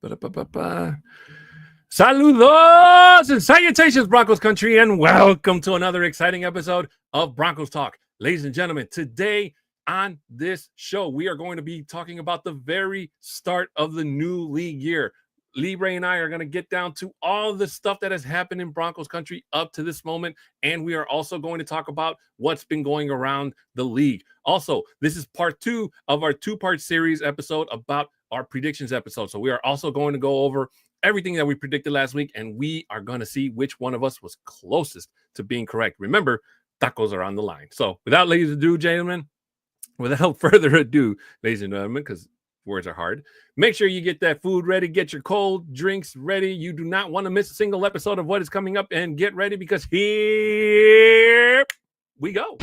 Ba-da-ba-ba-ba. Saludos and salutations, Broncos Country, and welcome to another exciting episode of Broncos Talk. Ladies and gentlemen, today on this show, we are going to be talking about the very start of the new league year. Libre and I are going to get down to all the stuff that has happened in Broncos Country up to this moment, and we are also going to talk about what's been going around the league. Also, this is part 2 of our 2-part series episode about our predictions episode. So we are also going to go over everything that we predicted last week, and we are going to see which one of us was closest to being correct. Remember, tacos are on the line. So without ladies ado, gentlemen, without further ado, ladies and gentlemen, because words are hard, make sure you get that food ready, get your cold drinks ready. You do not want to miss a single episode of what is coming up, and get ready because here we go.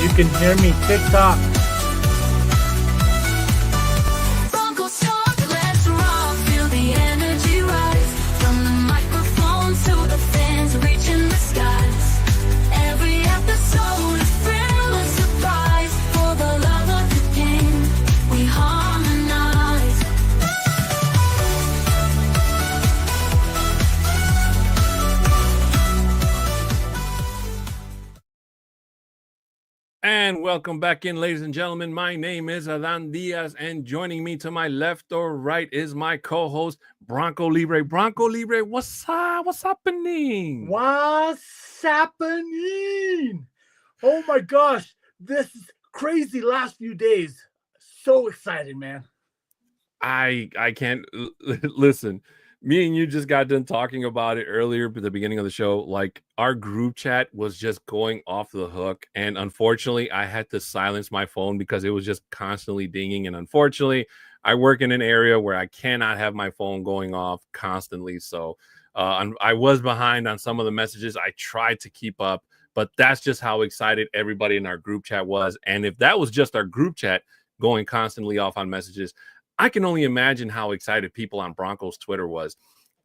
You can hear me TikTok. Broncos talk, let's rock, feel the energy rise. From the microphone to the fans reaching the skies. Every episode a thrill and surprise. For the love of the game, we harmonize. And welcome back in, ladies and gentlemen. My name is Adan Diaz, and joining me to my left or right is my co-host, Bronco Libre. Bronco Libre, what's up? What's happening? What's happening? Oh my gosh, this is crazy last few days. So excited, man. I can't listen. Me and you just got done talking about it earlier at the beginning of the show. Like, our group chat was just going off the hook, and unfortunately I had to silence my phone because it was just constantly dinging. And unfortunately, I work in an area where I cannot have my phone going off constantly, so I was behind on some of the messages. I tried to keep up, but that's just how excited everybody in our group chat was. And if that was just our group chat going constantly off on messages, I can only imagine how excited people on Broncos Twitter was.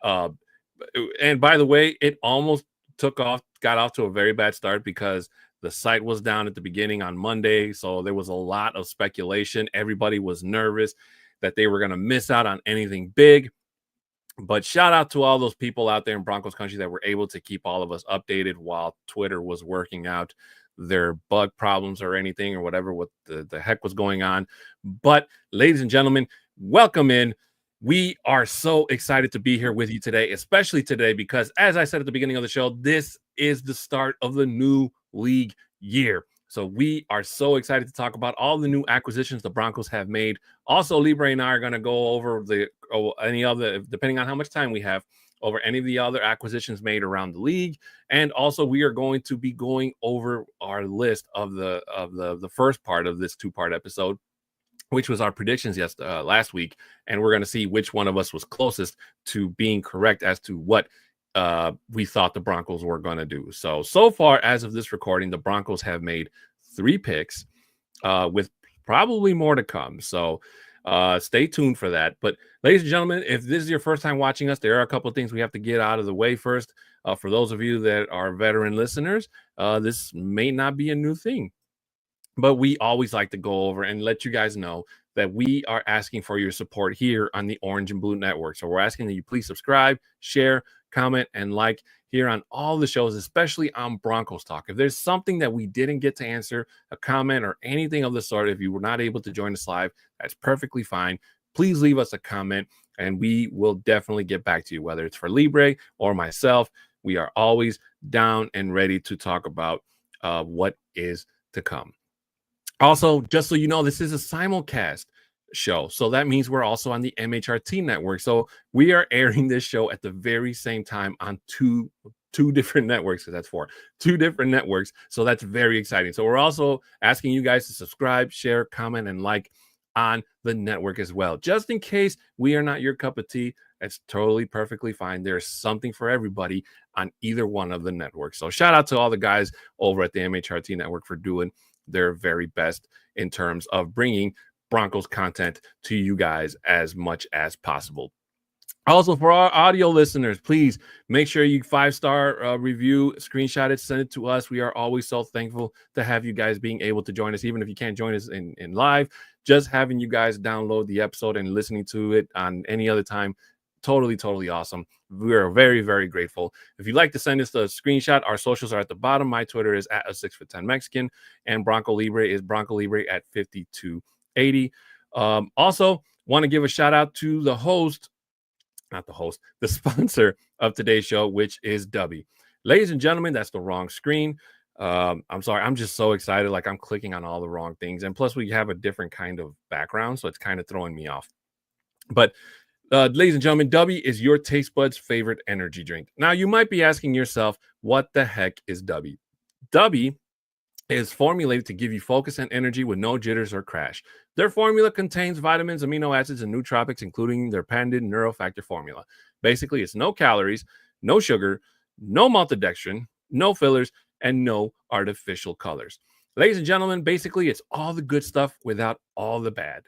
And by the way, it almost got off to a very bad start because the site was down at the beginning on Monday. So there was a lot of speculation. Everybody was nervous that they were going to miss out on anything big. But shout out to all those people out there in Broncos Country that were able to keep all of us updated while Twitter was working out their bug problems or anything or whatever what the heck was going on. But ladies and gentlemen, welcome in. We are so excited to be here with you today, especially today, because as I said at the beginning of the show, this is the start of the new league year. So we are so excited to talk about all the new acquisitions the Broncos have made. Also, Libre and I are going to go over any other, depending on how much time we have, over any of the other acquisitions made around the league. And also, we are going to be going over our list of the first part of this 2-part episode, which was our predictions last week. And we're going to see which one of us was closest to being correct as to what we thought the Broncos were going to do. So far, as of this recording, the Broncos have made 3 picks with probably more to come. So stay tuned for that. But ladies and gentlemen, if this is your first time watching us, there are a couple of things we have to get out of the way first. For those of you that are veteran listeners, this may not be a new thing, but we always like to go over and let you guys know that we are asking for your support here on the Orange and Blue Network. So we're asking that you please subscribe, share, comment, and like here on all the shows, especially on Broncos Talk. If there's something that we didn't get to answer, a comment or anything of the sort, if you were not able to join us live, that's perfectly fine. Please leave us a comment, and we will definitely get back to you, whether it's for Libre or myself. We are always down and ready to talk about what is to come. Also, just so you know, this is a simulcast show. So that means we're also on the MHRT network. So we are airing this show at the very same time on two different networks, because that's 2 different networks. So that's very exciting. So we're also asking you guys to subscribe, share, comment, and like on the network as well. Just in case we are not your cup of tea, it's totally perfectly fine. There's something for everybody on either one of the networks. So shout out to all the guys over at the MHRT network for doing their very best in terms of bringing Broncos content to you guys as much as possible. Also, for our audio listeners, please make sure you 5-star review, screenshot it, send it to us. We are always so thankful to have you guys being able to join us, even if you can't join us in live. Just having you guys download the episode and listening to it on any other time, totally awesome. We are very, very grateful. If you'd like to send us a screenshot, our socials are at the bottom. My Twitter is at a 6'10" Mexican, and Bronco Libre is Bronco Libre at 5280. Also, want to give a shout out to the host. Not the host, the sponsor of today's show, which is Dubby. Ladies and gentlemen, that's the wrong screen. I'm sorry. I'm just so excited. Like I'm clicking on all the wrong things. And plus we have a different kind of background. So it's kind of throwing me off. But ladies and gentlemen, Dubby is your taste buds' favorite energy drink. Now you might be asking yourself, what the heck is Dubby? Dubby is formulated to give you focus and energy with no jitters or crash. Their formula contains vitamins, amino acids, and nootropics, including their patented neurofactor formula. Basically, it's no calories, no sugar, no maltodextrin, no fillers, and no artificial colors. Ladies and gentlemen, basically, it's all the good stuff without all the bad.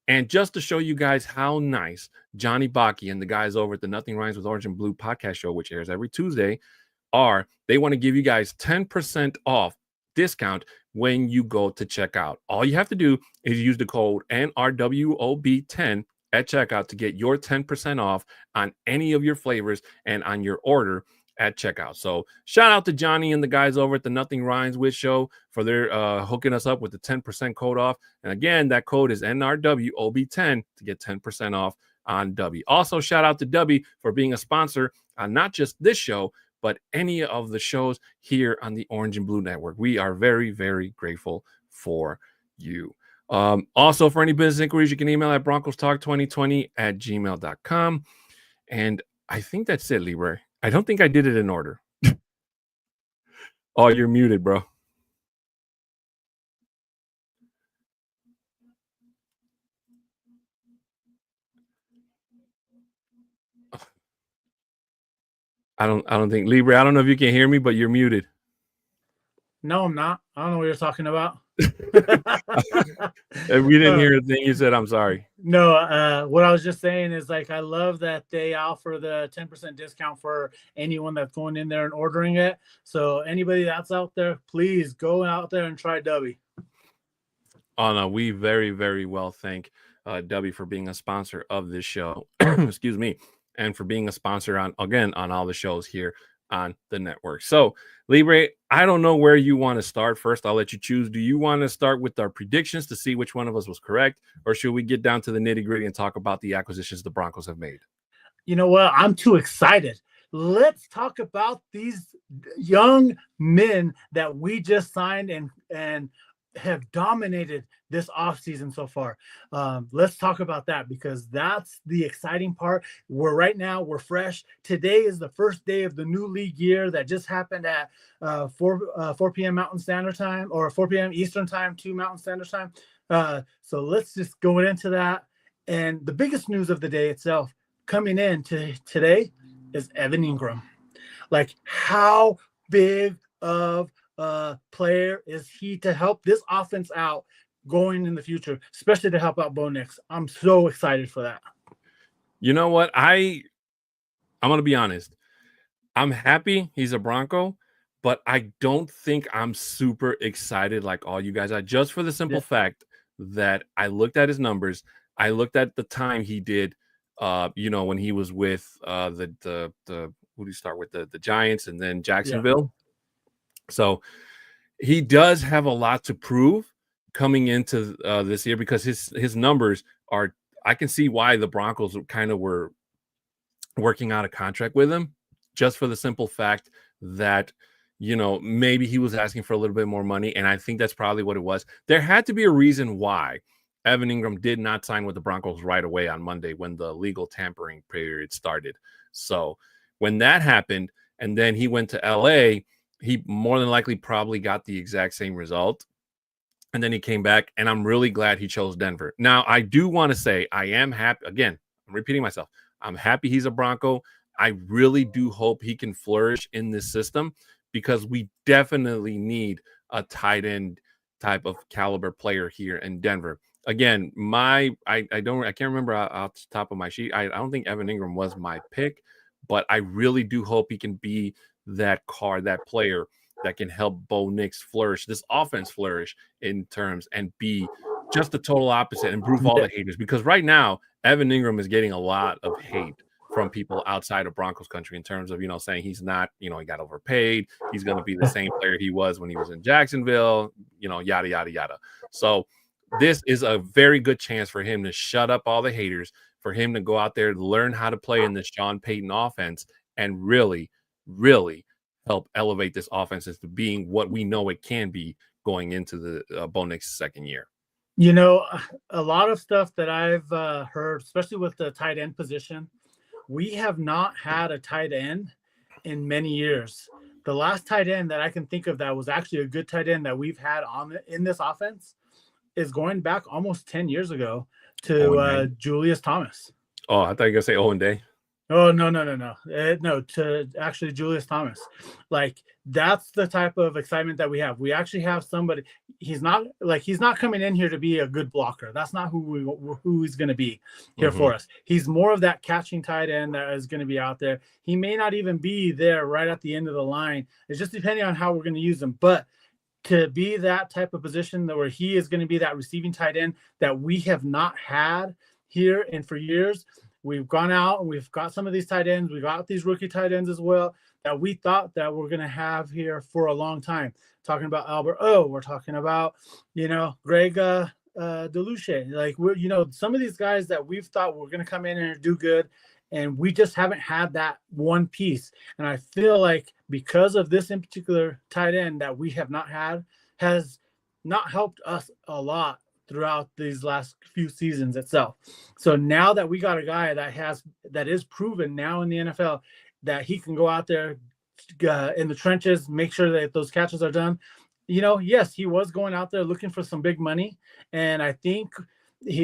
And just to show you guys how nice Johnny Baki and the guys over at the Nothing Rhymes with Orange and Blue podcast show, which airs every Tuesday, are, they want to give you guys 10% off discount when you go to checkout. All you have to do is use the code NRWOB10 at checkout to get your 10% off on any of your flavors and on your order at checkout. So shout out to Johnny and the guys over at the Nothing Rhymes with show for their hooking us up with the 10% code off. And again, that code is NRWOB10 to get 10% off on Dubby. Also, shout out to Dubby for being a sponsor on not just this show, but any of the shows here on the Orange and Blue Network. We are very, very grateful for you. Also, for any business inquiries, you can email at broncostalk2020@gmail.com. And I think that's it, Libre. I don't think I did it in order. Oh, you're muted, bro. I don't think Libre. I don't know if you can hear me, but you're muted. No, I'm not. I don't know what you're talking about. If we didn't hear a thing you said, I'm sorry. No, what I was just saying is like I love that they offer the 10% discount for anyone that's going in there and ordering it. So anybody that's out there, please go out there and try Dubby. Oh no, we very, very well thank Dubby for being a sponsor of this show. Excuse me. And for being a sponsor on all the shows here on the network. So, Libre, I don't know where you want to start. First, I'll let you choose. Do you want to start with our predictions to see which one of us was correct? Or should we get down to the nitty-gritty and talk about the acquisitions the Broncos have made? You know what? I'm too excited. Let's talk about these young men that we just signed and have dominated this offseason so far. Let's talk about that because that's the exciting part. We're fresh. Today is the first day of the new league year that just happened at 4 p.m. Mountain Standard Time or 4 p.m. Eastern Time, 2 Mountain Standard Time. So let's just go into that. And the biggest news of the day itself coming in to today is Evan Ingram. Like how big of player is he to help this offense out going in the future, especially to help out Bo Nix? I'm so excited for that. You know what? I'm going to be honest. I'm happy he's a Bronco, but I don't think I'm super excited like all you guys are, just for the simple fact that I looked at his numbers. I looked at the time he did, when he was with who do you start with? The Giants and then Jacksonville. Yeah. So he does have a lot to prove coming into this year because his numbers are, I can see why the Broncos kind of were working out a contract with him just for the simple fact that, maybe he was asking for a little bit more money. And I think that's probably what it was. There had to be a reason why Evan Ingram did not sign with the Broncos right away on Monday when the legal tampering period started. So when that happened and then he went to LA, he more than likely probably got the exact same result. and then he came back, and I'm really glad he chose Denver. Now, I do want to say I am happy. Again, I'm repeating myself. I'm happy he's a Bronco. I really do hope he can flourish in this system because we definitely need a tight end type of caliber player here in Denver. Again, I can't remember off the top of my sheet. I don't think Evan Ingram was my pick, but I really do hope he can be that player that can help Bo Nix flourish, this offense flourish in terms, and be just the total opposite and prove all the haters. Because right now, Evan Ingram is getting a lot of hate from people outside of Broncos country in terms of, saying he's not, he got overpaid. He's going to be the same player he was when he was in Jacksonville, yada, yada, yada. So this is a very good chance for him to shut up all the haters, for him to go out there, learn how to play in this Sean Payton offense, and really, really help elevate this offense into being what we know it can be going into the Bo Nix second year. A lot of stuff that I've heard, especially with the tight end position, we have not had a tight end in many years. The last tight end that I can think of that was actually a good tight end that we've had in this offense is going back almost 10 years ago to Julius Thomas. Oh, I thought you were going to say Owen Day. Oh, no. No, to actually Julius Thomas. Like, that's the type of excitement that we have. We actually have somebody. He's not coming in here to be a good blocker. That's not who he's going to be here for us. He's more of that catching tight end that is going to be out there. He may not even be there right at the end of the line. It's just depending on how we're going to use him. But to be that type of position where he is going to be that receiving tight end that we have not had here and for years. We've gone out and we've got some of these tight ends. We got these rookie tight ends as well that we thought that we're going to have here for a long time. Talking about Albert O, we're talking about, Greg Deluche. Like, we're, some of these guys that we've thought were going to come in and do good, and we just haven't had that one piece. And I feel like because of this in particular tight end that we have not had has not helped us a lot throughout these last few seasons itself. So now that we got a guy that is proven now in the NFL that he can go out there in the trenches, make sure that those catches are done. Yes, he was going out there looking for some big money, and I think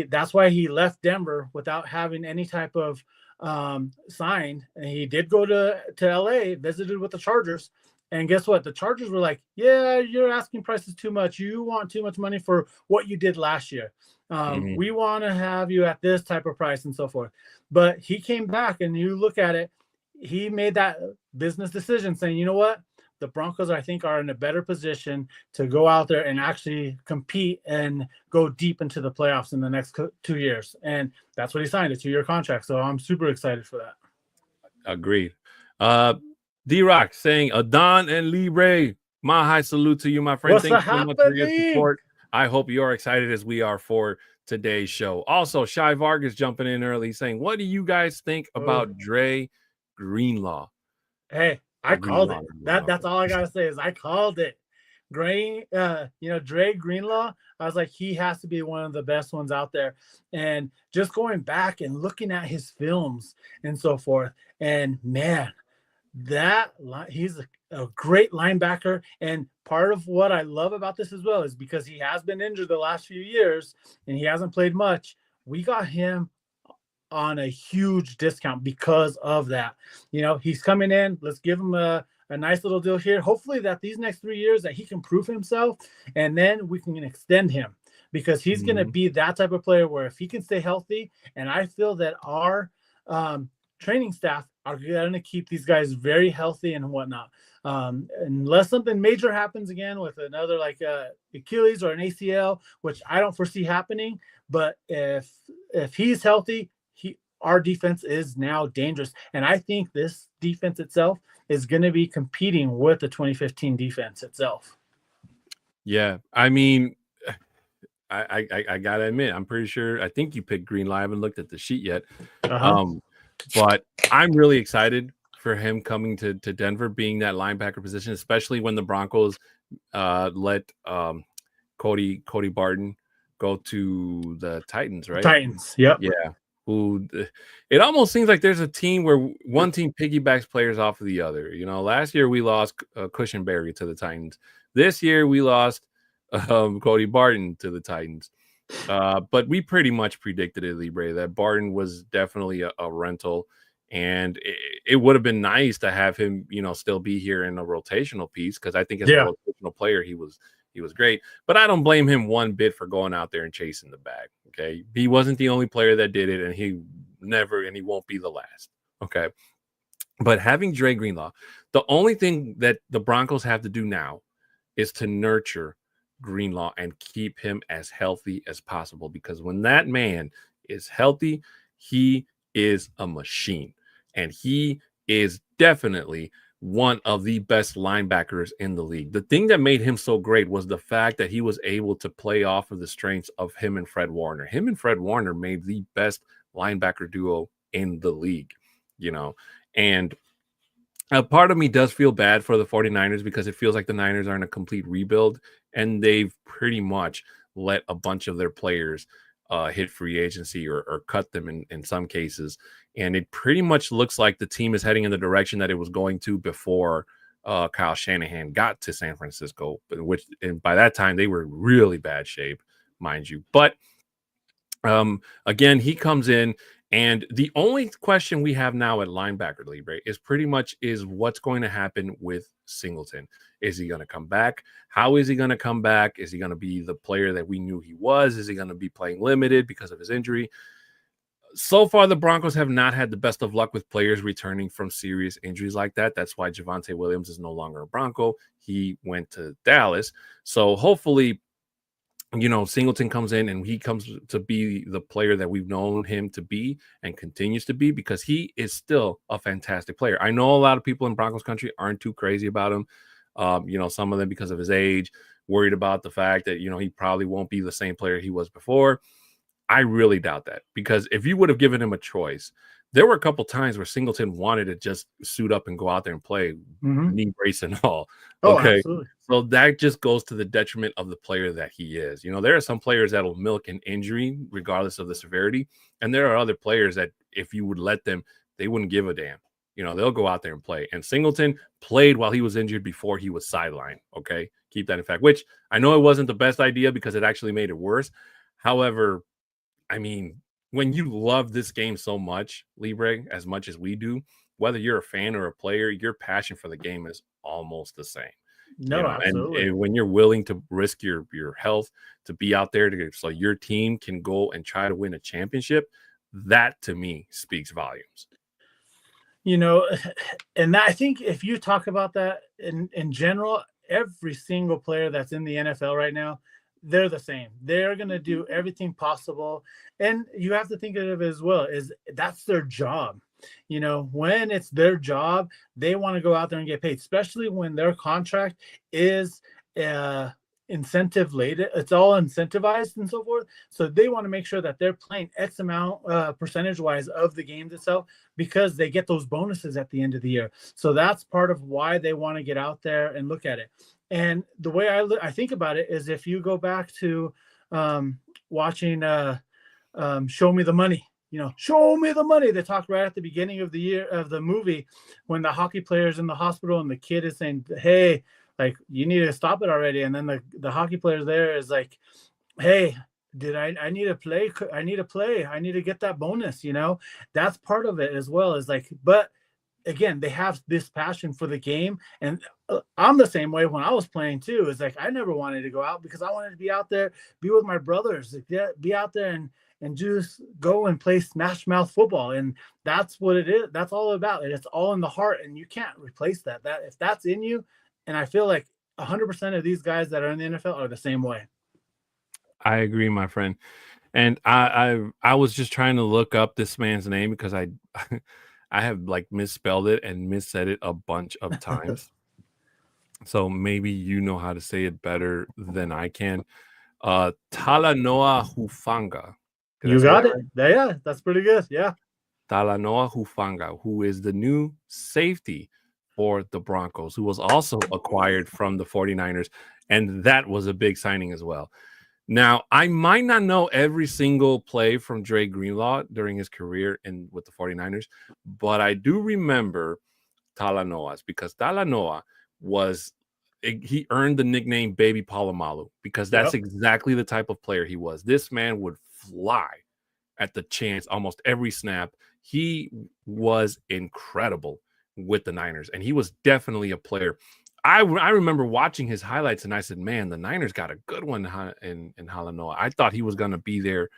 that's why he left Denver without having any type of signed. And he did go to LA, visited with the Chargers. And guess what? The Chargers were like, yeah, your asking price is too much. You want too much money for what you did last year. We want to have you at this type of price and so forth. But he came back, and you look at it, he made that business decision saying, you know what? The Broncos, I think, are in a better position to go out there and actually compete and go deep into the playoffs in the next 2 years. And that's what he signed, a 2-year contract. So I'm super excited for that. Agreed. D-Rock saying, Adon and Libre, my high salute to you, my friend. Thank you so much for your support. I hope you're excited as we are for today's show. Also, Shy Vargas jumping in early saying, what do you guys think about Dre Greenlaw? Hey, I called it. That's all I got to say is I called it. Dre Greenlaw, I was like, he has to be one of the best ones out there. And just going back and looking at his films and so forth, and man, he's a great linebacker. And part of what I love about this as well is because he has been injured the last few years and he hasn't played much. We got him on a huge discount because of that. He's coming in. Let's give him a nice little deal here. Hopefully that these next 3 years that he can prove himself, and then we can extend him because he's going to be that type of player where if he can stay healthy, and I feel that our training staff are going to keep these guys very healthy and whatnot. Unless something major happens again with another like Achilles or an ACL, which I don't foresee happening. But if he's healthy, our defense is now dangerous. And I think this defense itself is going to be competing with the 2015 defense itself. Yeah, I mean, I gotta admit, I'm pretty sure. I think you picked Greenlaw. I haven't looked at the sheet yet. But I'm really excited for him coming to Denver, being that linebacker position, especially when the Broncos let Cody Barton go to the Titans, right? Titans, yep. Yeah. It almost seems like there's a team where one team piggybacks players off of the other. Last year we lost Cushenberry to the Titans. This year we lost Cody Barton to the Titans. But we pretty much predicted it, Libre, that Barton was definitely a rental, and it would have been nice to have him, still be here in a rotational piece, because I think as a rotational player, he was great. But I don't blame him one bit for going out there and chasing the bag. Okay, he wasn't the only player that did it, and he won't be the last. Okay, but having Dre Greenlaw, the only thing that the Broncos have to do now is to nurture Greenlaw and keep him as healthy as possible, because when that man is healthy, he is a machine, and he is definitely one of the best linebackers in the league. The thing that made him so great was the fact that he was able to play off of the strengths of him and Fred Warner. Him and Fred Warner made the best linebacker duo in the league, and a part of me does feel bad for the 49ers, because it feels like the Niners are in a complete rebuild, and they've pretty much let a bunch of their players hit free agency or cut them in some cases. And it pretty much looks like the team is heading in the direction that it was going to before Kyle Shanahan got to San Francisco, and by that time they were in really bad shape, mind you. But again, he comes in, and the only question we have now at linebacker, Libre, is pretty much what's going to happen with Singleton. Is he going to come back? How is he going to come back? Is he going to be the player that we knew he was? Is he going to be playing limited because of his injury? So far, the Broncos have not had the best of luck with players returning from serious injuries like that. That's why Javonte Williams is no longer a Bronco. He went to Dallas. So hopefully, Singleton comes in and he comes to be the player that we've known him to be and continues to be, because he is still a fantastic player. I know a lot of people in Broncos country aren't too crazy about him. Some of them because of his age, worried about the fact that, he probably won't be the same player he was before. I really doubt that, because if you would have given him a choice, there were a couple times where Singleton wanted to just suit up and go out there and play, knee brace and all. Okay. Absolutely. So that just goes to the detriment of the player that he is. There are some players that will milk an injury regardless of the severity. And there are other players that if you would let them, they wouldn't give a damn. They'll go out there and play. And Singleton played while he was injured before he was sidelined. Okay. Keep that in fact, which I know it wasn't the best idea because it actually made it worse. However, I mean, when you love this game so much, Libre, as much as we do, whether you're a fan or a player, your passion for the game is almost the same. No, absolutely. And when you're willing to risk your health to be out there so your team can go and try to win a championship, that to me speaks volumes. And I think if you talk about that in general, every single player that's in the NFL right now, they're the same. They're going to do everything possible. And you have to think of it as well, is that's their job. When it's their job, they want to go out there and get paid, especially when their contract is incentive laden. It's all incentivized and so forth. So they want to make sure that they're playing X amount percentage wise of the games itself, because they get those bonuses at the end of the year. So that's part of why they want to get out there and look at it. And the way I think about it is, if you go back to watching Show Me the Money, show me the money. They talked right at the beginning of the year of the movie when the hockey player's in the hospital and the kid is saying, hey, like, you need to stop it already. And then the hockey player there is like, hey, I need to play. I need to play. I need to get that bonus. That's part of it as well, is like, but again, they have this passion for the game. And I'm the same way when I was playing too. It's like, I never wanted to go out because I wanted to be out there, be with my brothers, be out there and just go and play smash mouth football. And that's what it is. That's all about it. It's all in the heart, and you can't replace that. If that's in you, and I feel like 100% of these guys that are in the NFL are the same way. I agree, my friend. And I was just trying to look up this man's name because I have like misspelled it and missaid it a bunch of times. So maybe you know how to say it better than I can. Talanoa Hufanga. You got it. Right? Yeah, that's pretty good. Yeah. Talanoa Hufanga, who is the new safety for the Broncos, who was also acquired from the 49ers. And that was a big signing as well. Now, I might not know every single play from Dre Greenlaw during his career with the 49ers, but I do remember Talanoa's, because Talanoa was he earned the nickname Baby Palomalu because that's exactly the type of player he was. This man would fly at the chance almost every snap. He was incredible with the Niners, and he was definitely a player. I remember watching his highlights, and I said, man, the Niners got a good one in Halanoa. I thought he was going to be there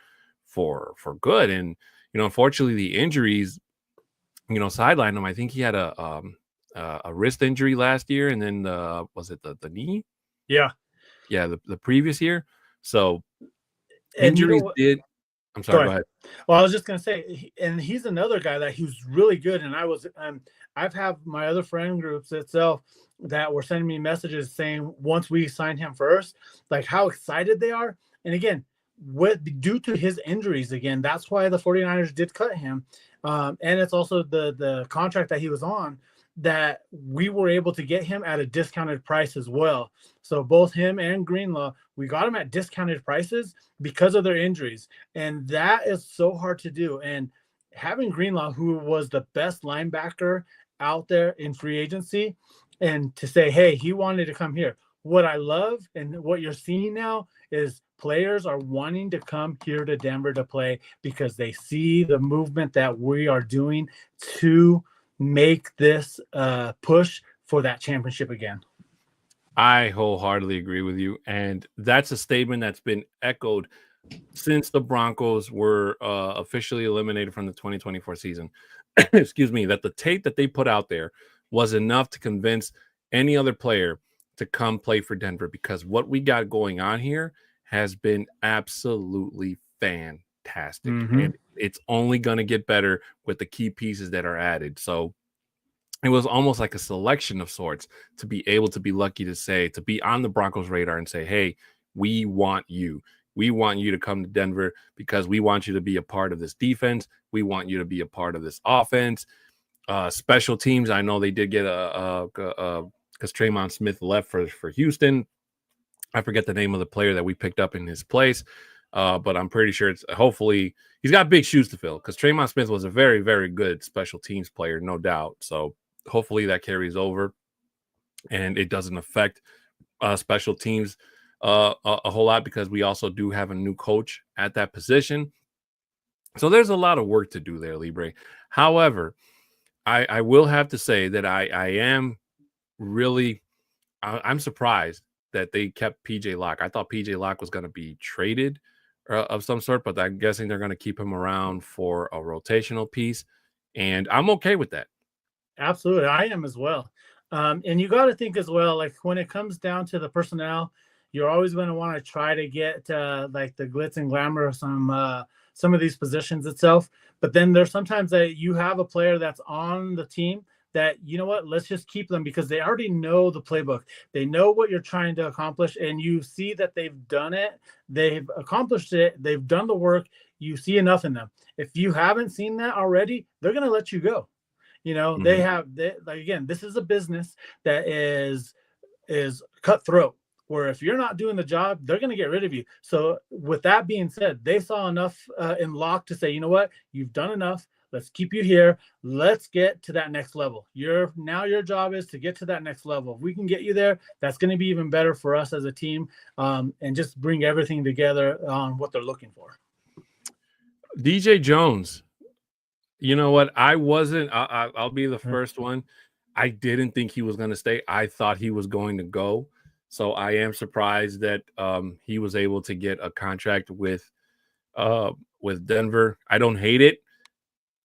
for good. And, unfortunately, the injuries, sidelined him. I think he had a wrist injury last year, and then was it the knee? Yeah, the previous year. So injuries did. I'm sorry. Go ahead. Well, I was just gonna say, and he's another guy that he's really good. And I've had my other friend groups itself that were sending me messages saying once we signed him first, like how excited they are. And again, due to his injuries, again, that's why the 49ers did cut him. And it's also the contract that he was on, that we were able to get him at a discounted price as well. So both him and Greenlaw, we got him at discounted prices because of their injuries. And that is so hard to do. And having Greenlaw, who was the best linebacker out there in free agency, and to say, hey, he wanted to come here. What I love and what you're seeing now is players are wanting to come here to Denver to play because they see the movement that we are doing to make this push for that championship again. I wholeheartedly agree with you. And that's a statement that's been echoed since the Broncos were officially eliminated from the 2024 season. Excuse me, that the tape that they put out there was enough to convince any other player to come play for Denver, because what we got going on here has been absolutely fantastic. And it's only going to get better with the key pieces that are added. So it was almost like a selection of sorts to be able to be lucky to be on the Broncos radar and say, hey, we want you. We want you to come to Denver because we want you to be a part of this defense. We want you to be a part of this offense. Special teams, I know they did get because Tremon Smith left for Houston. I forget the name of the player that we picked up in his place, but I'm pretty sure hopefully he's got big shoes to fill, because Tremon Smith was a very, very good special teams player, no doubt. So hopefully that carries over and it doesn't affect special teams a whole lot, because we also do have a new coach at that position. So there's a lot of work to do there, Libre. However, I will have to say that I am really I'm surprised that they kept PJ Locke. I thought PJ Locke was going to be traded of some sort, but I'm guessing they're going to keep him around for a rotational piece, and I'm okay with that. Absolutely, I am as well. And you got to think as well, like when it comes down to the personnel, you're always going to want to try to get like the glitz and glamour of some of these positions itself. But then there's sometimes that you have a player that's on the team that, you know what, let's just keep them because they already know the playbook. They know what you're trying to accomplish, and you see that they've done it. They've accomplished it. They've done the work. You see enough in them. If you haven't seen that already, they're going to let you go. They like, again, this is a business that is cutthroat, where if you're not doing the job, they're going to get rid of you. So with that being said, they saw enough in Locke to say, you know what, you've done enough. Let's keep you here. Let's get to that next level. Your job is to get to that next level. If we can get you there, that's going to be even better for us as a team, and just bring everything together on what they're looking for. DJ Jones, you know what? I'll be the first one. I didn't think he was going to stay. I thought he was going to go. So I am surprised that he was able to get a contract with Denver. I don't hate it.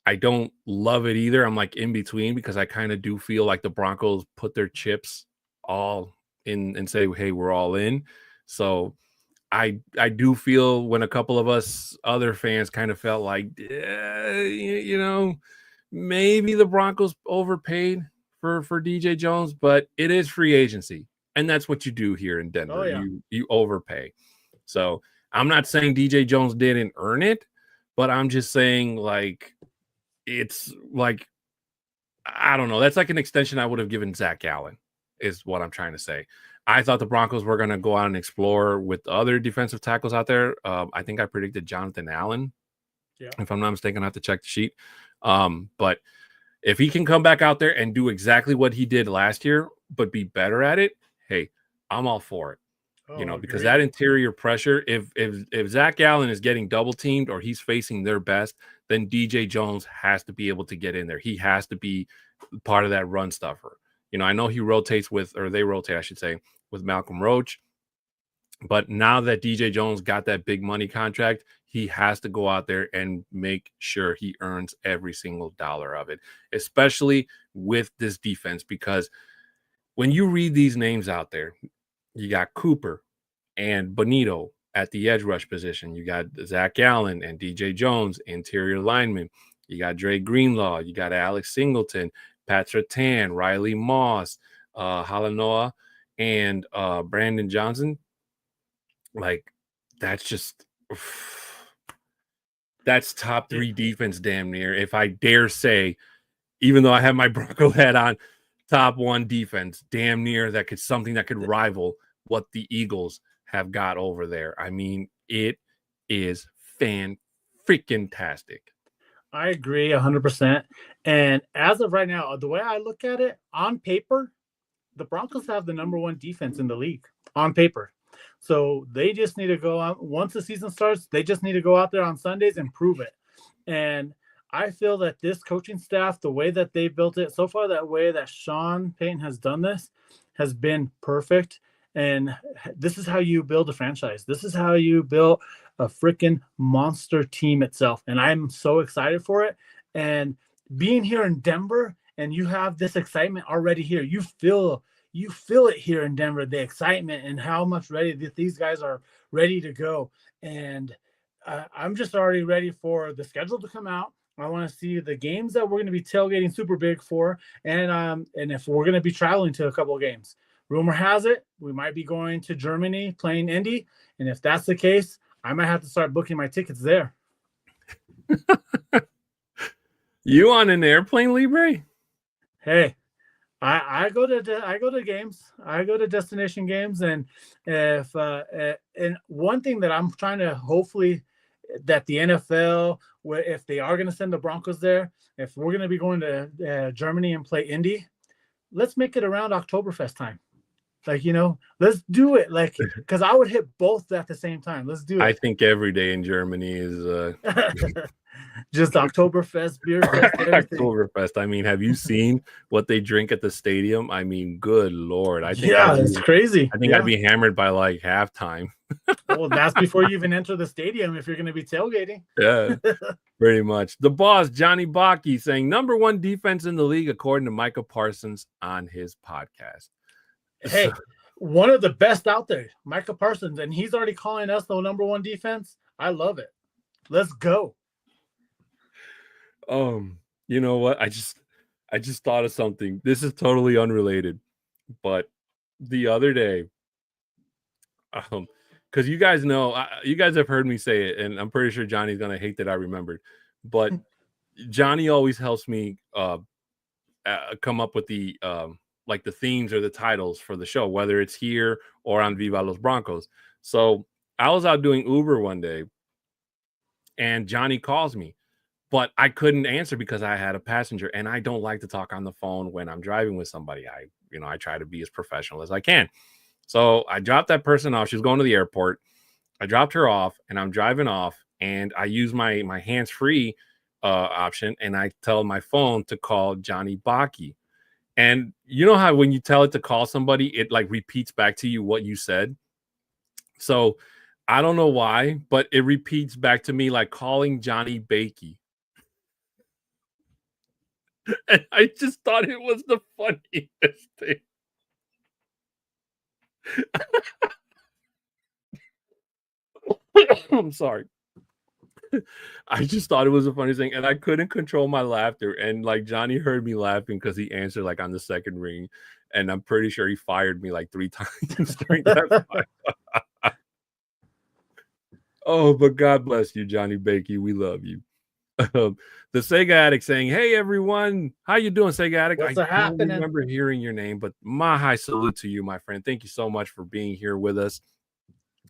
I don't love it either. I'm like in between, because I kind of do feel like the Broncos put their chips all in and say, hey, we're all in. So I do feel when a couple of us other fans kind of felt like, maybe the Broncos overpaid for DJ Jones, but it is free agency. And that's what you do here in Denver. Oh, yeah. You overpay. So I'm not saying DJ Jones didn't earn it, but I'm just saying, like, it's like, I don't know. That's like an extension I would have given Zach Allen, is what I'm trying to say. I thought the Broncos were going to go out and explore with other defensive tackles out there. I think I predicted Jonathan Allen. Yeah. If I'm not mistaken, I have to check the sheet. But if he can come back out there and do exactly what he did last year, but be better at it, hey, I'm all for it. Oh, Because agreed. that interior pressure, if Zach Allen is getting double teamed or he's facing their best, then DJ Jones has to be able to get in there. He has to be part of that run stuffer. I know he rotates they rotate, I should say, with Malcolm Roach. But now that DJ Jones got that big money contract, he has to go out there and make sure he earns every single dollar of it, especially with this defense. Because when you read these names out there, you got Cooper and Bonito at the edge rush position. You got Zach Allen and DJ Jones, interior linemen. You got Dre Greenlaw. You got Alex Singleton, Pat Surtain, Riley Moss, Halanoa, and Brandon Johnson. Like, that's just that's top 3 defense damn near. If I dare say, even though I have my Bronco hat on, top 1 defense damn near that could rival what the Eagles have got over there. I mean, it is fan-freaking-tastic. I agree 100%. And as of right now, the way I look at it, on paper, the Broncos have the number 1 defense in the league on paper. So they just need to go out once the season starts. They just need to go out there on Sundays and prove it. And I feel that this coaching staff, the way that they built it so far, that way that Sean Payton has done this has been perfect. And this is how you build a franchise. This is how you build a freaking monster team itself. And I'm so excited for it. And being here in Denver, and you have this excitement already here. You feel it here in Denver, the excitement and how much ready these guys are ready to go. And I'm just already ready for the schedule to come out. I want to see the games that we're going to be tailgating super big for. And if we're going to be traveling to a couple of games. Rumor has it, we might be going to Germany playing Indy. And if that's the case, I might have to start booking my tickets there. You on an airplane, Libre? Hey, I go to games. I go to destination games, and if and one thing that I'm trying to hopefully that the NFL, if they are going to send the Broncos there, if we're going to be going to Germany and play Indy, let's make it around Oktoberfest time. Like, let's do it. Like, because I would hit both at the same time. Let's do it. I think every day in Germany is just Oktoberfest, beer fest, everything. Oktoberfest. I mean, have you seen what they drink at the stadium? I mean, good Lord. I think it's crazy. I think I'd be hammered by like halftime. Well, that's before you even enter the stadium if you're going to be tailgating. Yeah, pretty much. The boss, Johnny Baki, saying number 1 defense in the league, according to Micah Parsons on his podcast. Hey, one of the best out there, Micah Parsons, and he's already calling us the number 1 defense. I love it. Let's go. You know what? I just thought of something. This is totally unrelated, but the other day, because you guys know, you guys have heard me say it, and I'm pretty sure Johnny's gonna hate that I remembered, but Johnny always helps me come up with the like the themes or the titles for the show, whether it's here or on Viva Los Broncos. So I was out doing Uber one day, and Johnny calls me, but I couldn't answer because I had a passenger, and I don't like to talk on the phone when I'm driving with somebody. I try to be as professional as I can. So I dropped that person off. She was going to the airport. I dropped her off, and I'm driving off, and I use my hands-free option, and I tell my phone to call Johnny Baki. And you know how when you tell it to call somebody, it like repeats back to you what you said. So I don't know why, but it repeats back to me like calling Johnny Bakey. And I just thought it was the funniest thing. I'm sorry. I just thought it was the funniest thing, and I couldn't control my laughter. And like Johnny heard me laughing because he answered like on the second ring, and I'm pretty sure he fired me like 3 times during that time. Oh, but God bless you, Johnny Bakey. We love you. The Sega Addict saying, "Hey everyone, how you doing, Sega Addict? What's I happening? don't remember hearing your name, but my high salute to you, my friend. Thank you so much for being here with us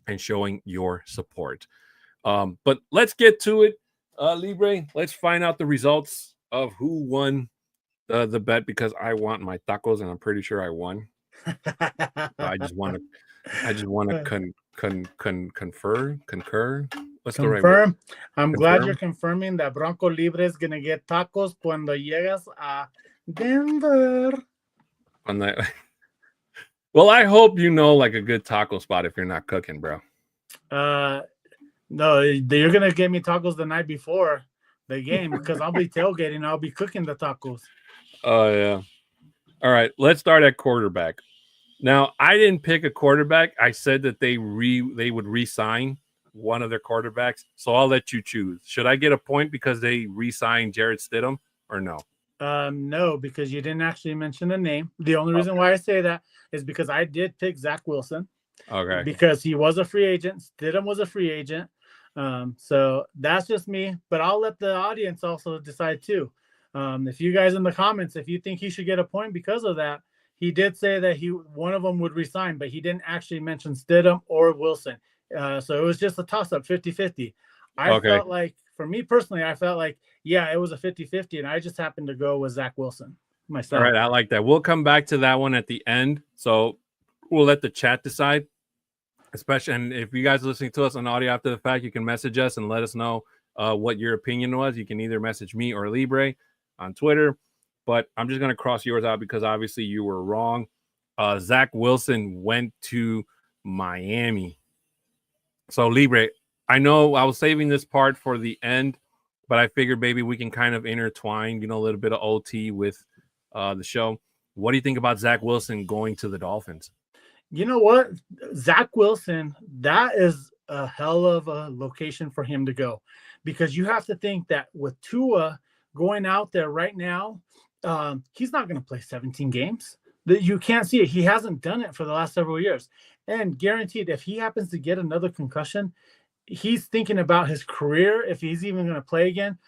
and showing your support." But let's get to it, Libre. Let's find out the results of who won the bet, because I want my tacos, and I'm pretty sure I won. So I just want to concur. What's the right word? Confirm. I'm glad Confirm. you're confirming that Bronco Libre is gonna get tacos cuando llegas a Denver. On that. Well, I hope you know like a good taco spot if you're not cooking, bro. No, you're gonna get me tacos the night before the game because I'll be tailgating. I'll be cooking the tacos. Oh yeah. All right, let's start at quarterback. Now, I didn't pick a quarterback. I said that they would re-sign one of their quarterbacks. So I'll let you choose. Should I get a point because they re-signed Jarrett Stidham or no? No, because you didn't actually mention a name. The only reason why I say that is because I did pick Zach Wilson. Okay. Because he was a free agent. Stidham was a free agent. So that's just me. But I'll let the audience also decide too. If you guys in the comments, if you think he should get a point because of that, he did say that one of them would resign, but he didn't actually mention Stidham or Wilson. So it was just a toss-up, 50-50. I felt like, for me personally, I felt like, yeah, it was a 50-50, and I just happened to go with Zach Wilson myself. All right, I like that. We'll come back to that one at the end. So we'll let the chat decide. Especially, and if you guys are listening to us on audio after the fact, you can message us and let us know what your opinion was. You can either message me or Libre on Twitter. But I'm just going to cross yours out because obviously you were wrong. Zach Wilson went to Miami. So, Libre, I know I was saving this part for the end, but I figured maybe we can kind of intertwine, a little bit of OT with the show. What do you think about Zach Wilson going to the Dolphins? You know what? Zach Wilson, that is a hell of a location for him to go because you have to think that with Tua going out there right now, he's not going to play 17 games. You can't see it. He hasn't done it for the last several years. And guaranteed, if he happens to get another concussion, he's thinking about his career, if he's even going to play again.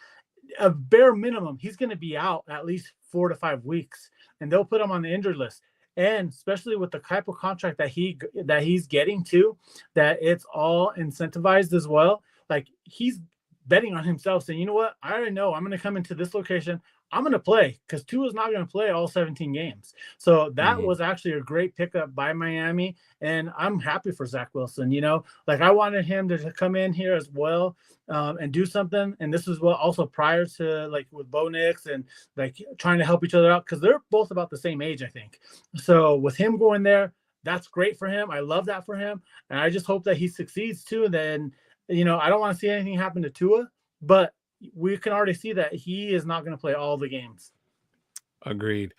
A bare minimum, he's going to be out at least 4 to 5 weeks, and they'll put him on the injured list. And especially with the type of contract that he's getting to, that it's all incentivized as well. Like he's betting on himself, saying, you know what, I already know I'm going to come into this location. I'm going to play because Tua is not going to play all 17 games. So that was actually a great pickup by Miami. And I'm happy for Zach Wilson. Like I wanted him to come in here as well and do something. And this was also prior to like with Bo Nix and like trying to help each other out because they're both about the same age, I think. So with him going there, that's great for him. I love that for him. And I just hope that he succeeds too. And then, I don't want to see anything happen to Tua, but we can already see that he is not going to play all the games. Agreed.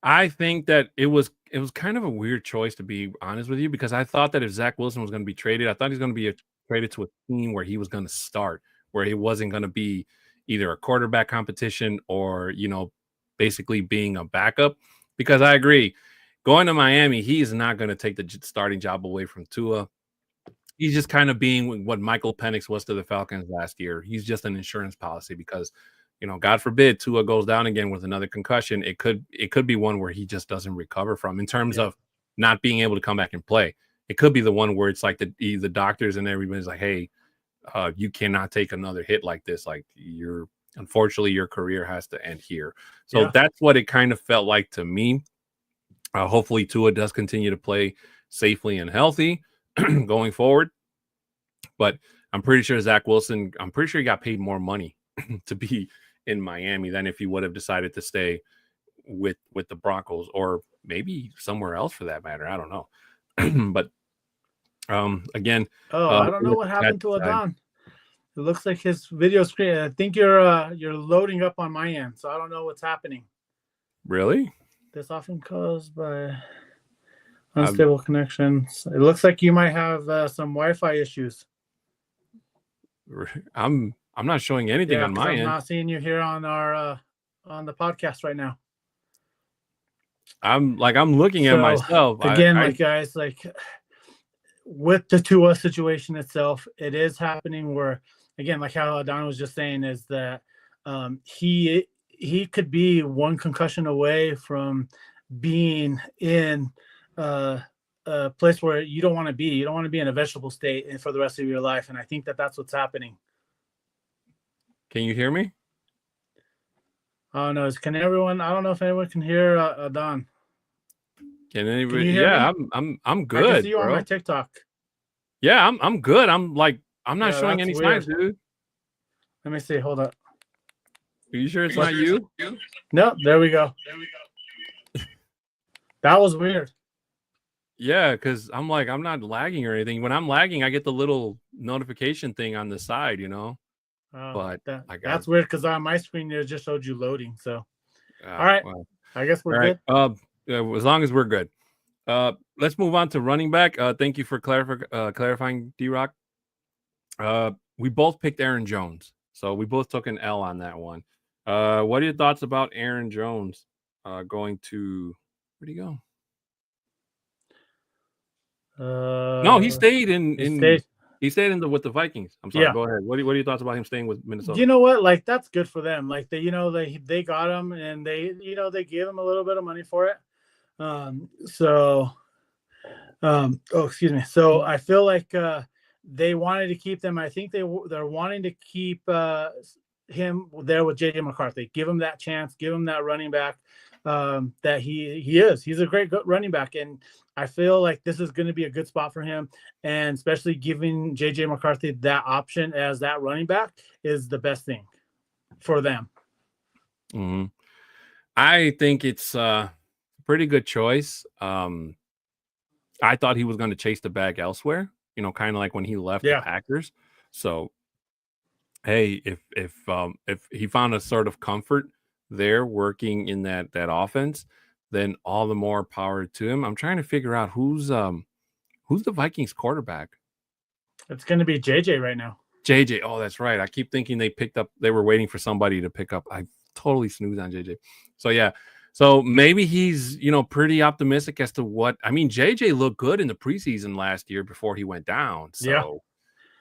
I think that it was kind of a weird choice, to be honest with you, because I thought that if Zach Wilson was going to be traded, I thought he was going to be traded to a team where he was going to start, where he wasn't going to be either a quarterback competition or, basically being a backup. Because I agree, going to Miami, he is not going to take the starting job away from Tua. He's just kind of being what Michael Penix was to the Falcons last year. He's just an insurance policy because, God forbid Tua goes down again with another concussion. It could be one where he just doesn't recover from in terms of not being able to come back and play. It could be the one where it's like the doctors and everybody's like, hey, you cannot take another hit like this. Like unfortunately, your career has to end here. So that's what it kind of felt like to me. Hopefully Tua does continue to play safely and healthy going forward. But I'm pretty sure Zach Wilson, he got paid more money to be in Miami than if he would have decided to stay with the Broncos or maybe somewhere else for that matter. I don't know. But again, I don't know what happened to Adon. It looks like his video screen. I think you're loading up on my end, so I don't know what's happening. Really? This often caused by unstable connections. It looks like you might have some Wi-Fi issues. I'm not showing anything on my end. I'm not seeing you here on our on the podcast right now. I'm looking at myself again. Guys, with the Tua situation itself, it is happening where, again, like how Adon was just saying, is that he could be one concussion away from being in a place where you don't want to be. You don't want to be in a vegetable state for the rest of your life. And I think that that's what's happening. Can you hear me? I don't know. I don't know if anyone can hear Adon. Can Can anybody? you hear Yeah, me? I'm I can good, see you on bro. my TikTok. Yeah, I'm good. I'm not Yeah, showing that's any signs, weird. dude. Let me see. Hold up. Are you sure it's not you? No, there we go. That was weird. Yeah, because I'm like, I'm not lagging or anything. When I'm lagging, I get the little notification thing on the side, you know. But I got That's weird because on my screen it just showed you loading. So, all right, well, I guess we're all right. good. As long as we're good. Let's move on to running back. Thank you for clarifying, D-Rock. We both picked Aaron Jones, so we both took an L on that one. What are your thoughts about Aaron Jones going to? Where'd he go? No, he stayed he stayed with the Vikings. I'm sorry. Yeah. Go ahead. What are your thoughts about him staying with Minnesota? You know what? Like that's good for them. Like they got him and they gave him a little bit of money for it. Excuse me. So I feel like they wanted to keep them. I think they're wanting to keep him there with JJ McCarthy. Give him that chance. Give him that running back that he is. He's a great running back, and I feel like this is going to be a good spot for him. And especially giving JJ McCarthy that option as that running back is the best thing for them. Mm-hmm. I think it's a pretty good choice. I thought he was going to chase the bag elsewhere, you know, kind of like when he left the Packers. So, hey, if he found a sort of comfort there working in that offense, then all the more power to him. I'm trying to figure out who's the Vikings quarterback. It's going to be JJ right now. JJ. Oh, that's right. I keep thinking they were waiting for somebody to pick up. I totally snooze on JJ. So yeah. So maybe he's, you know, pretty optimistic as to what, I mean, JJ looked good in the preseason last year before he went down. So,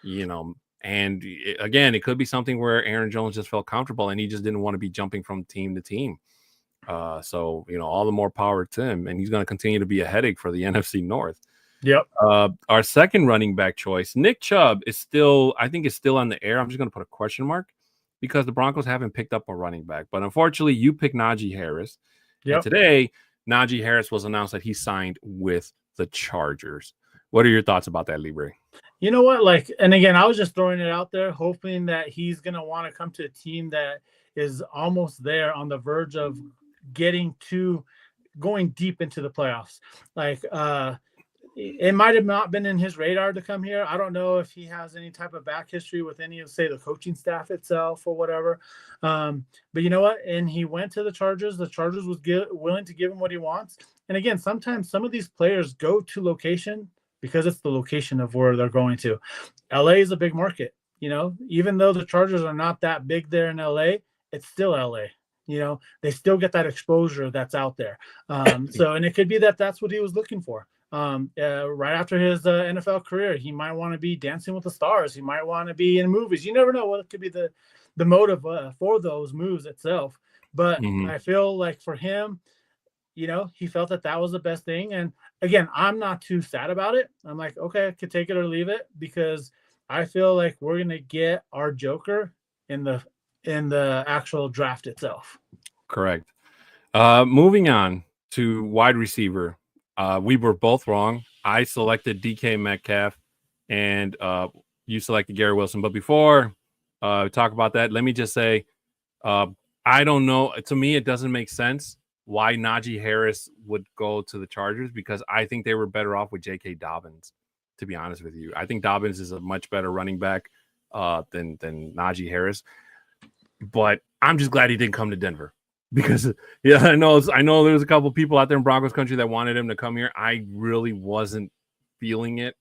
you know, and again, it could be something where Aaron Jones just felt comfortable and he just didn't want to be jumping from team to team. So, you know, all the more power to him, and he's going to continue to be a headache for the NFC North. Yep. Our second running back choice, Nick Chubb, is still on the air. I'm just going to put a question mark because the Broncos haven't picked up a running back. But unfortunately, you picked Najee Harris. Yep. And today, Najee Harris was announced that he signed with the Chargers. What are your thoughts about that, Libre? You know what? Like, and again, I was just throwing it out there, hoping that he's going to want to come to a team that is almost there on the verge of going deep into the playoffs. Like, it might have not been in his radar to come here. I don't know if he has any type of back history with any of, say, the coaching staff itself or whatever. But you know what? And he went to the Chargers. The Chargers was willing to give him what he wants. And again, sometimes some of these players go to location because it's the location of where they're going to. LA is a big market. You know, even though the Chargers are not that big there in LA, it's still LA. You know, they still get that exposure that's out there. So, and it could be that that's what he was looking for. Right after his NFL career, he might want to be Dancing with the Stars. He might want to be in movies. You never know what could be the motive for those moves itself. But I feel like for him, you know, he felt that was the best thing. And again, I'm not too sad about it. I'm like, okay, I could take it or leave it because I feel like we're going to get our Joker in the actual draft itself. Correct. Moving on to wide receiver. We were both wrong. I selected DK Metcalf and you selected Gary Wilson. But before we talk about that, let me just say, I don't know. To me, it doesn't make sense why Najee Harris would go to the Chargers because I think they were better off with J.K. Dobbins, to be honest with you. I think Dobbins is a much better running back than Najee Harris. But I'm just glad he didn't come to Denver. Because I know there's a couple people out there in Broncos country that wanted him to come here. I really wasn't feeling it.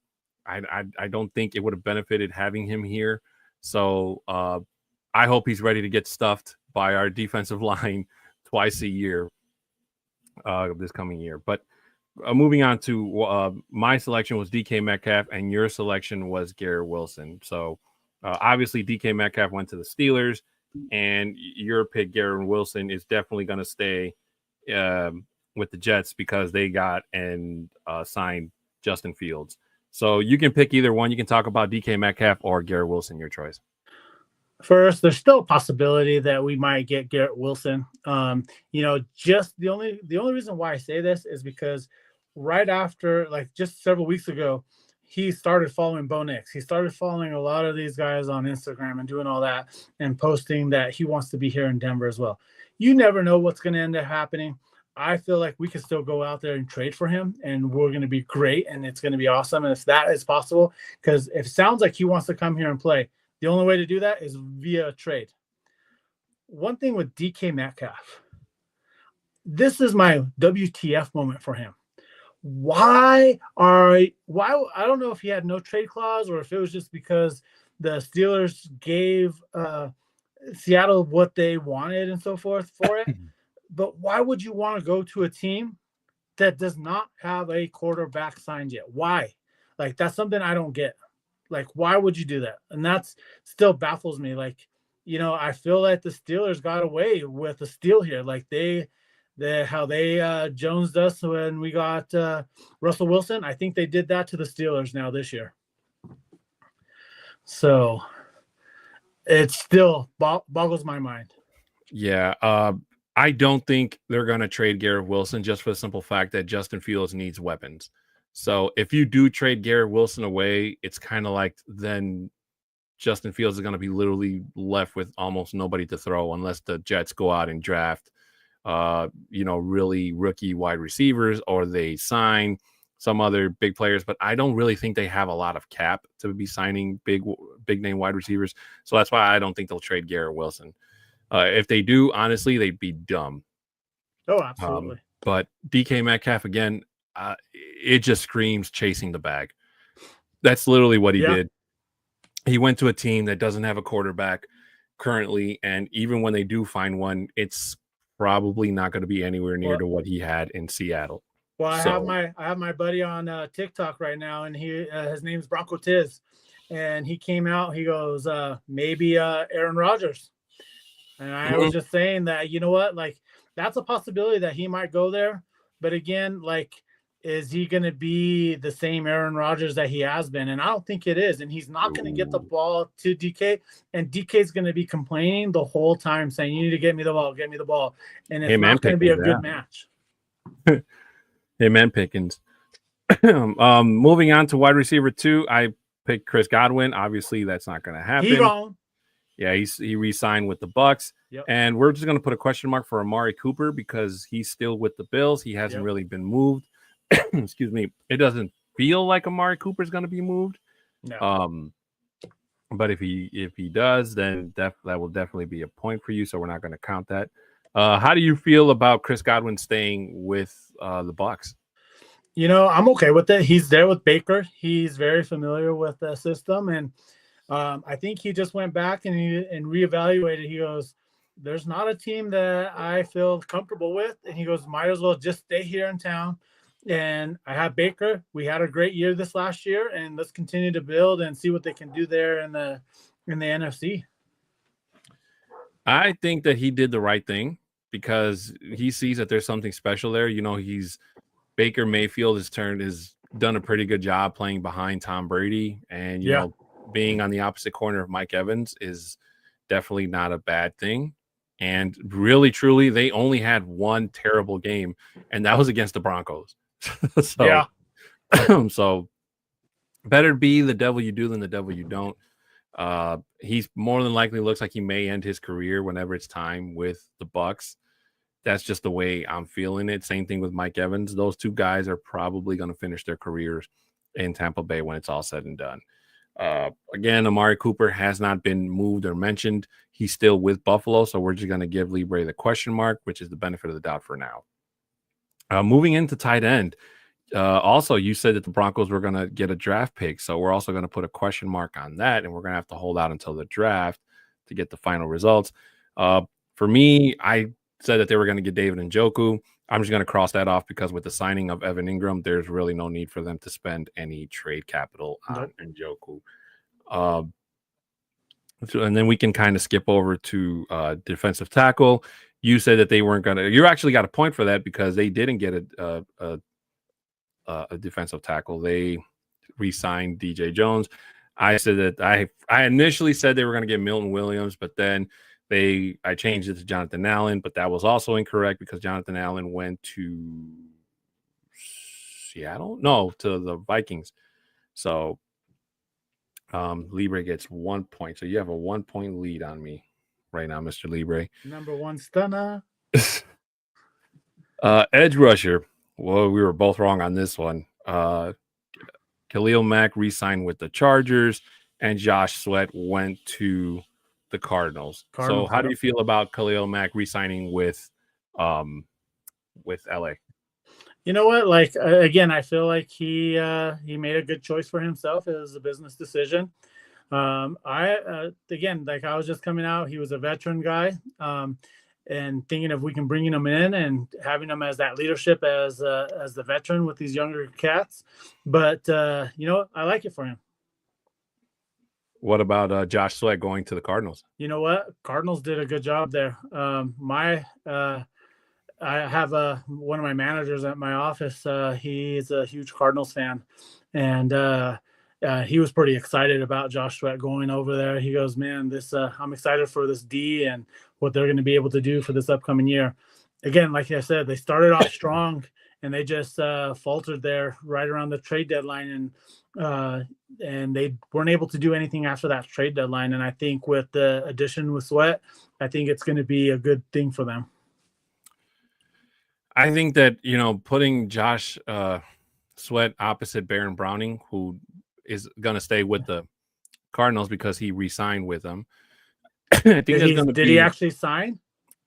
I don't think it would have benefited having him here. So I hope he's ready to get stuffed by our defensive line twice a year this coming year. But moving on to my selection was DK Metcalf and your selection was Garrett Wilson. So obviously DK Metcalf went to the Steelers. And your pick, Garrett Wilson, is definitely going to stay with the Jets because they got and signed Justin Fields. So you can pick either one. You can talk about DK Metcalf or Garrett Wilson, your choice. First, there's still a possibility that we might get Garrett Wilson. You know, just the only reason why I say this is because right after, like just several weeks ago, he started following Bo Nix. He started following a lot of these guys on Instagram and doing all that and posting that he wants to be here in Denver as well. You never know what's going to end up happening. I feel like we can still go out there and trade for him, and we're going to be great, and it's going to be awesome. And if that is possible, because if it sounds like he wants to come here and play, the only way to do that is via a trade. One thing with DK Metcalf, this is my WTF moment for him. Why I don't know if he had no trade clause or if it was just because the Steelers gave Seattle what they wanted and so forth for it. But why would you want to go to a team that does not have a quarterback signed yet? Why? Like, that's something I don't get. Like, why would you do that? And that's still baffles me. Like, you know, I feel like the Steelers got away with a steal here. Like how they jonesed us when we got Russell Wilson. I think they did that to the Steelers now this year. So it still boggles my mind. Yeah. I don't think they're going to trade Garrett Wilson just for the simple fact that Justin Fields needs weapons. So if you do trade Garrett Wilson away, it's kind of like then Justin Fields is going to be literally left with almost nobody to throw unless the Jets go out and draft, really rookie wide receivers, or they sign some other big players. But I don't really think they have a lot of cap to be signing big name wide receivers. So that's why I don't think they'll trade Garrett Wilson. If they do, honestly, they'd be dumb. Oh, absolutely. But DK Metcalf, again, it just screams chasing the bag. That's literally what he did. He went to a team that doesn't have a quarterback currently, and even when they do find one, it's probably not going to be anywhere near to what he had in Seattle. Well, I have my buddy on TikTok right now, and his name's Bronco Tiz, and he came out. He goes, maybe Aaron Rodgers. And I was just saying that, you know what, like, that's a possibility that he might go there. But again, like, is he going to be the same Aaron Rodgers that he has been? And I don't think it is. And he's not going to get the ball to DK. And DK is going to be complaining the whole time saying, you need to get me the ball, get me the ball. And it's not going to be a good match. Amen, Pickens. Moving on to wide receiver 2, I picked Chris Godwin. Obviously, that's not going to happen. He gone. Yeah, he re-signed with the Bucks. Yep. And we're just going to put a question mark for Amari Cooper because he's still with the Bills. He hasn't really been moved. Excuse me. It doesn't feel like Amari Cooper is going to be moved. No. But if he does, then that will definitely be a point for you. So we're not going to count that. How do you feel about Chris Godwin staying with the Bucks? You know, I'm okay with it. He's there with Baker. He's very familiar with the system, and I think he just went back and reevaluated. He goes, there's not a team that I feel comfortable with. And he goes, might as well just stay here in town. And I have Baker. We had a great year this last year, and let's continue to build and see what they can do there in the NFC. I think that he did the right thing because he sees that there's something special there. You know, Baker Mayfield has done a pretty good job playing behind Tom Brady, and you know, being on the opposite corner of Mike Evans is definitely not a bad thing. And really, truly, they only had one terrible game, and that was against the Broncos. So better be the devil you do than the devil you don't. He's more than likely looks like he may end his career whenever it's time with the Bucks. That's just the way I'm feeling it. Same thing with Mike Evans. Those two guys are probably going to finish their careers in Tampa Bay when it's all said and done. Again, Amari Cooper has not been moved or mentioned. He's still with Buffalo, so we're just going to give Libre the question mark, which is the benefit of the doubt for now. Moving into tight end, also, you said that the Broncos were going to get a draft pick, so we're also going to put a question mark on that, and we're going to have to hold out until the draft to get the final results. For me, I said that they were going to get David Njoku. I'm just going to cross that off because with the signing of Evan Ingram, there's really no need for them to spend any trade capital on Njoku. And then we can kind of skip over to defensive tackle. You said that they weren't going to – you actually got a point for that because they didn't get a defensive tackle. They re-signed DJ Jones. I said that I initially said they were going to get Milton Williams, but then I changed it to Jonathan Allen, but that was also incorrect because Jonathan Allen went to Seattle? No, to the Vikings. So Libre gets 1 point. So you have a 1 point lead on me right now, Mr. Libre. Number one stunner. Edge rusher. Well, we were both wrong on this one. Khalil Mack re-signed with the Chargers, and Josh Sweat went to the Cardinals. So how do you feel about Khalil Mack re-signing with LA? You know what? Like again, I feel like he made a good choice for himself. It was a business decision. Again, like I was just coming out. He was a veteran guy, and thinking if we can bring him in and having him as that leadership as the veteran with these younger cats. But you know, I like it for him. What about Josh Sweat going to the Cardinals? You know what? Cardinals did a good job there. I have one of my managers at my office. He's a huge Cardinals fan, and he was pretty excited about Josh Sweat going over there. He goes, "Man, I'm excited for this D and what they're going to be able to do for this upcoming year." Again, like I said, they started off strong, and they just faltered there right around the trade deadline, and they weren't able to do anything after that trade deadline. And I think with the addition with Sweat, I think it's going to be a good thing for them. I think that, you know, putting Josh Sweat opposite Baron Browning, who is going to stay with the Cardinals because he re-signed with them. I think did he actually sign?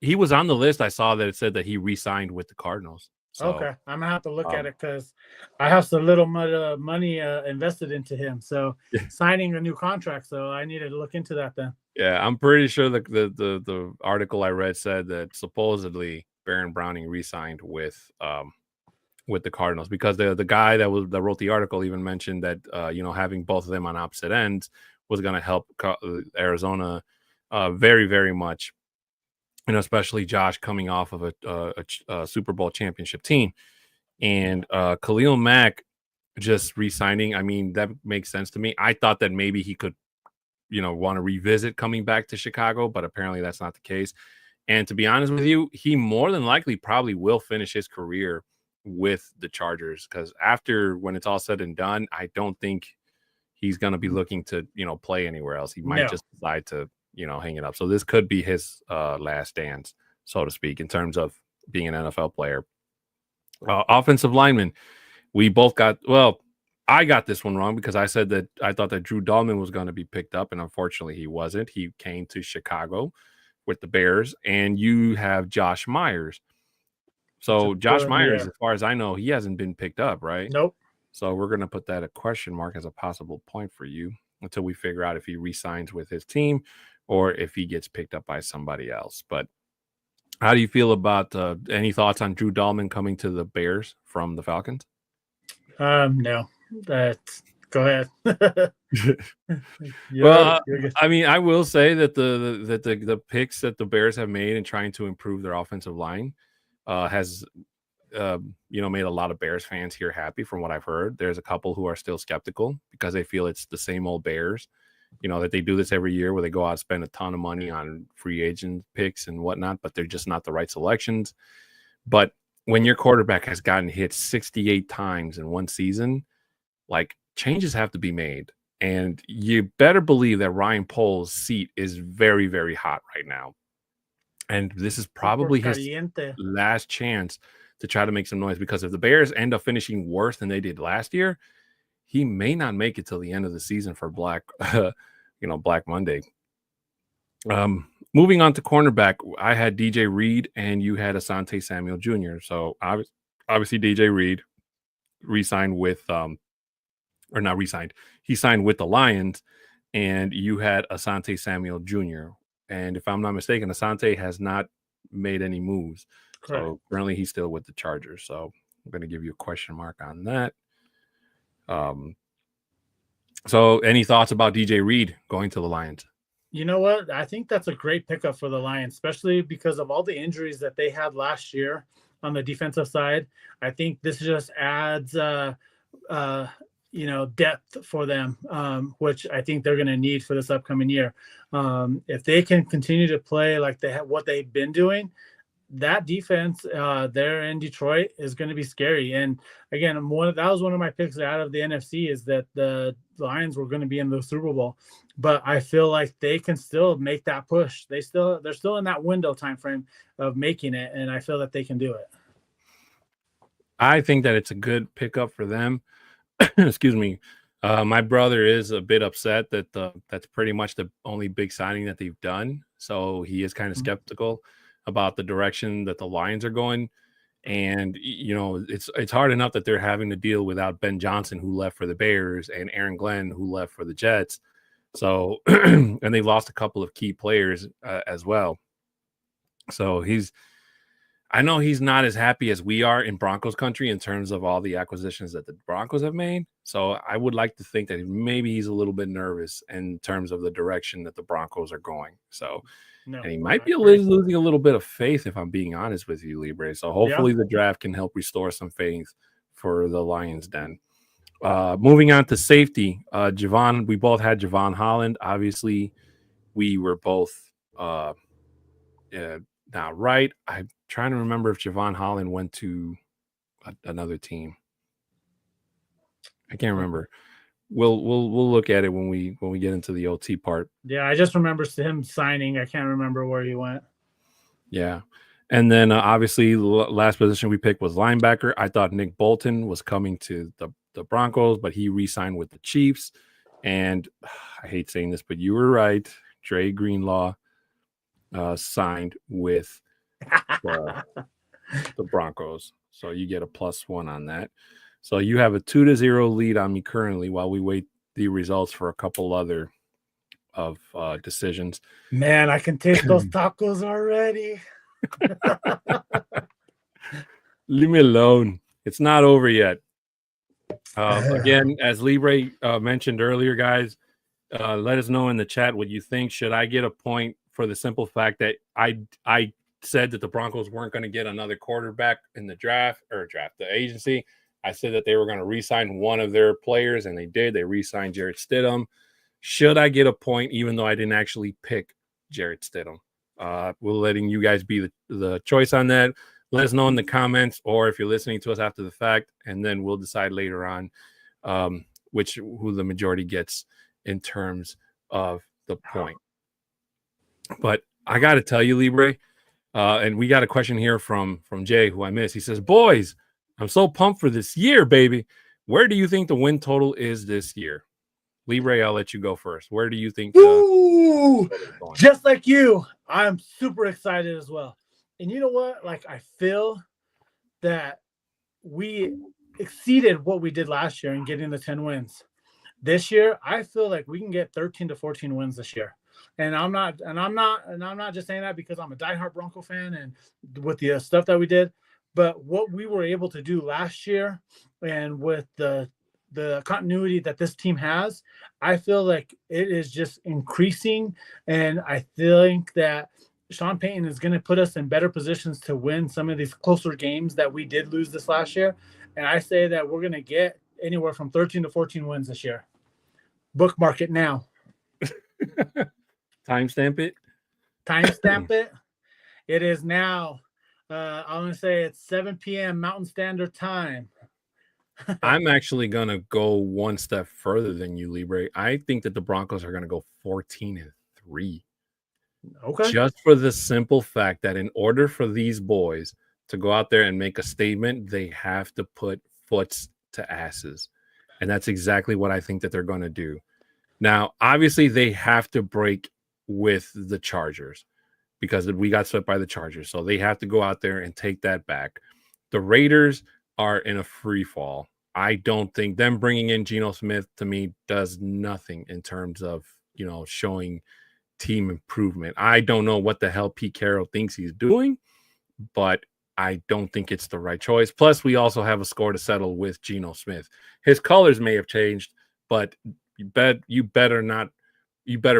He was on the list. I saw that it said that he re-signed with the Cardinals. So, okay, I'm gonna have to look at it because I have so little money invested into him. So signing a new contract, so I needed to look into that then. Yeah, I'm pretty sure the article I read said that supposedly Baron Browning re-signed with the Cardinals because the guy that wrote the article even mentioned that you know, having both of them on opposite ends was going to help Arizona very, very much, and especially Josh coming off of a Super Bowl championship team, and Khalil Mack just re-signing. I mean, that makes sense to me. I thought that maybe he could, you know, want to revisit coming back to Chicago, but apparently that's not the case. And to be honest with you, he more than likely probably will finish his career with the Chargers because after when it's all said and done, I don't think he's going to be looking to, you know, play anywhere else. He might just decide to, you know, hang it up. So this could be his last dance, so to speak, in terms of being an NFL player. Offensive lineman, we both got, well, I got this one wrong because I said that I thought that Drew Dahlman was going to be picked up, and unfortunately he wasn't. He came to Chicago with the Bears, and you have Josh Myers. So Josh Myers, as far as I know, he hasn't been picked up, right? Nope. So we're going to put that a question mark as a possible point for you until we figure out if he re-signs with his team or if he gets picked up by somebody else. But how do you feel about any thoughts on Drew Dahlman coming to the Bears from the Falcons? No. Go ahead. Well, I mean, I will say that the picks that the Bears have made in trying to improve their offensive line has you know, made a lot of Bears fans here happy. From what I've heard, there's a couple who are still skeptical because they feel it's the same old Bears, you know, that they do this every year where they go out and spend a ton of money on free agent picks and whatnot, but they're just not the right selections. But when your quarterback has gotten hit 68 times in one season, like, changes have to be made. And you better believe that Ryan Poles' seat is very, very hot right now. And this is probably his last chance to try to make some noise, because if the Bears end up finishing worse than they did last year, he may not make it till the end of the season for Black Monday. Moving on to cornerback, I had DJ Reed and you had Asante Samuel Jr. So obviously DJ Reed re-signed with or not re-signed. He signed with the Lions, and you had Asante Samuel Jr. And if I'm not mistaken, Asante has not made any moves. Correct. So currently he's still with the Chargers. So I'm going to give you a question mark on that. So any thoughts about DJ Reed going to the Lions? You know what? I think that's a great pickup for the Lions, especially because of all the injuries that they had last year on the defensive side. I think this just adds depth for them, which I think they're going to need for this upcoming year. If they can continue to play like what they've been doing, that defense there in Detroit is going to be scary. And again, that was one of my picks out of the NFC, is that the Lions were going to be in the Super Bowl. But I feel like they can still make that push. They're still in that window time frame of making it, and I feel that they can do it. I think that it's a good pickup for them. Excuse me. My brother is a bit upset that that's pretty much the only big signing that they've done. So he is kind of skeptical about the direction that the Lions are going. And it's hard enough that they're having to deal without Ben Johnson, who left for the Bears, and Aaron Glenn, who left for the Jets. So and they lost a couple of key players as well. So I know he's not as happy as we are in Broncos country in terms of all the acquisitions that the Broncos have made. So I would like to think that maybe he's a little bit nervous in terms of the direction that the Broncos are going. So, and he might be losing a little bit of faith, if I'm being honest with you, Libre. So hopefully the draft can help restore some faith for the Lions den. Moving on to safety, Javon, we both had Javon Holland. Obviously, we were both not right. I'm trying to remember if Javon Holland went to another team. I can't remember. We'll look at it when we get into the OT part. Yeah, I just remember him signing. I can't remember where he went. Yeah. And then obviously the last position we picked was linebacker. I thought Nick Bolton was coming to the Broncos, but he re-signed with the Chiefs. And I hate saying this, but you were right. Dre Greenlaw signed with the Broncos. So you get a +1 on that. So you have a 2-0 lead on me currently while we wait the results for a couple other of decisions. Man, I can taste those tacos already. Leave me alone. It's not over yet. Again, as Libre mentioned earlier, guys, let us know in the chat what you think. Should I get a point for the simple fact that I said that the Broncos weren't going to get another quarterback in the the agency? I said that they were going to re-sign one of their players, and they did. They re-signed Jarrett Stidham. Should I get a point even though I didn't actually pick Jarrett Stidham? We're letting you guys be the choice on that. Let us know in the comments, or if you're listening to us after the fact, and then we'll decide later on who the majority gets in terms of the point. But I got to tell you, Libre, and we got a question here from Jay, who I missed. He says, boys, I'm so pumped for this year, baby. Where do you think the win total is this year? Libre, I'll let you go first. Where do you think? Just like you, I'm super excited as well. And you know what? Like, I feel that we exceeded what we did last year in getting the 10 wins. This year, I feel like we can get 13 to 14 wins this year. And I'm not just saying that because I'm a diehard Bronco fan and with the stuff that we did, but what we were able to do last year and with the continuity that this team has, I feel like it is just increasing. And I think that Sean Payton is going to put us in better positions to win some of these closer games that we did lose this last year. And I say that we're going to get anywhere from 13 to 14 wins this year. Bookmark it now. Timestamp it. Timestamp it. It is now. I'm going to say it's 7 p.m. Mountain Standard Time. I'm actually going to go one step further than you, Libre. I think that the Broncos are going to go 14-3. Okay. Just for the simple fact that in order for these boys to go out there and make a statement, they have to put foots to asses. And that's exactly what I think that they're going to do. Now, obviously, they have to break with the Chargers because we got swept by the Chargers. So they have to go out there and take that back. The Raiders are in a free fall. I don't think them bringing in Geno Smith to me does nothing in terms of, showing team improvement. I don't know what the hell Pete Carroll thinks he's doing, but I don't think it's the right choice. Plus, we also have a score to settle with Geno Smith. His colors may have changed, but you better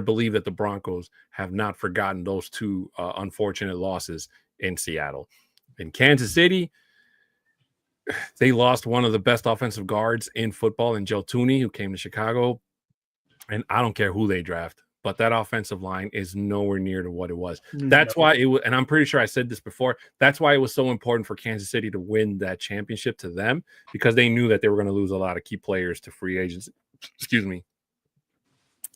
believe that the Broncos have not forgotten those two unfortunate losses in Seattle. In Kansas City, they lost one of the best offensive guards in football in Joe Thuney, who came to Chicago. And I don't care who they draft. but that offensive line is nowhere near to what it was. No. That's why it was, and I'm pretty sure I said this before, that's why it was so important for Kansas City to win that championship to them, because they knew that they were going to lose a lot of key players to free agents, excuse me,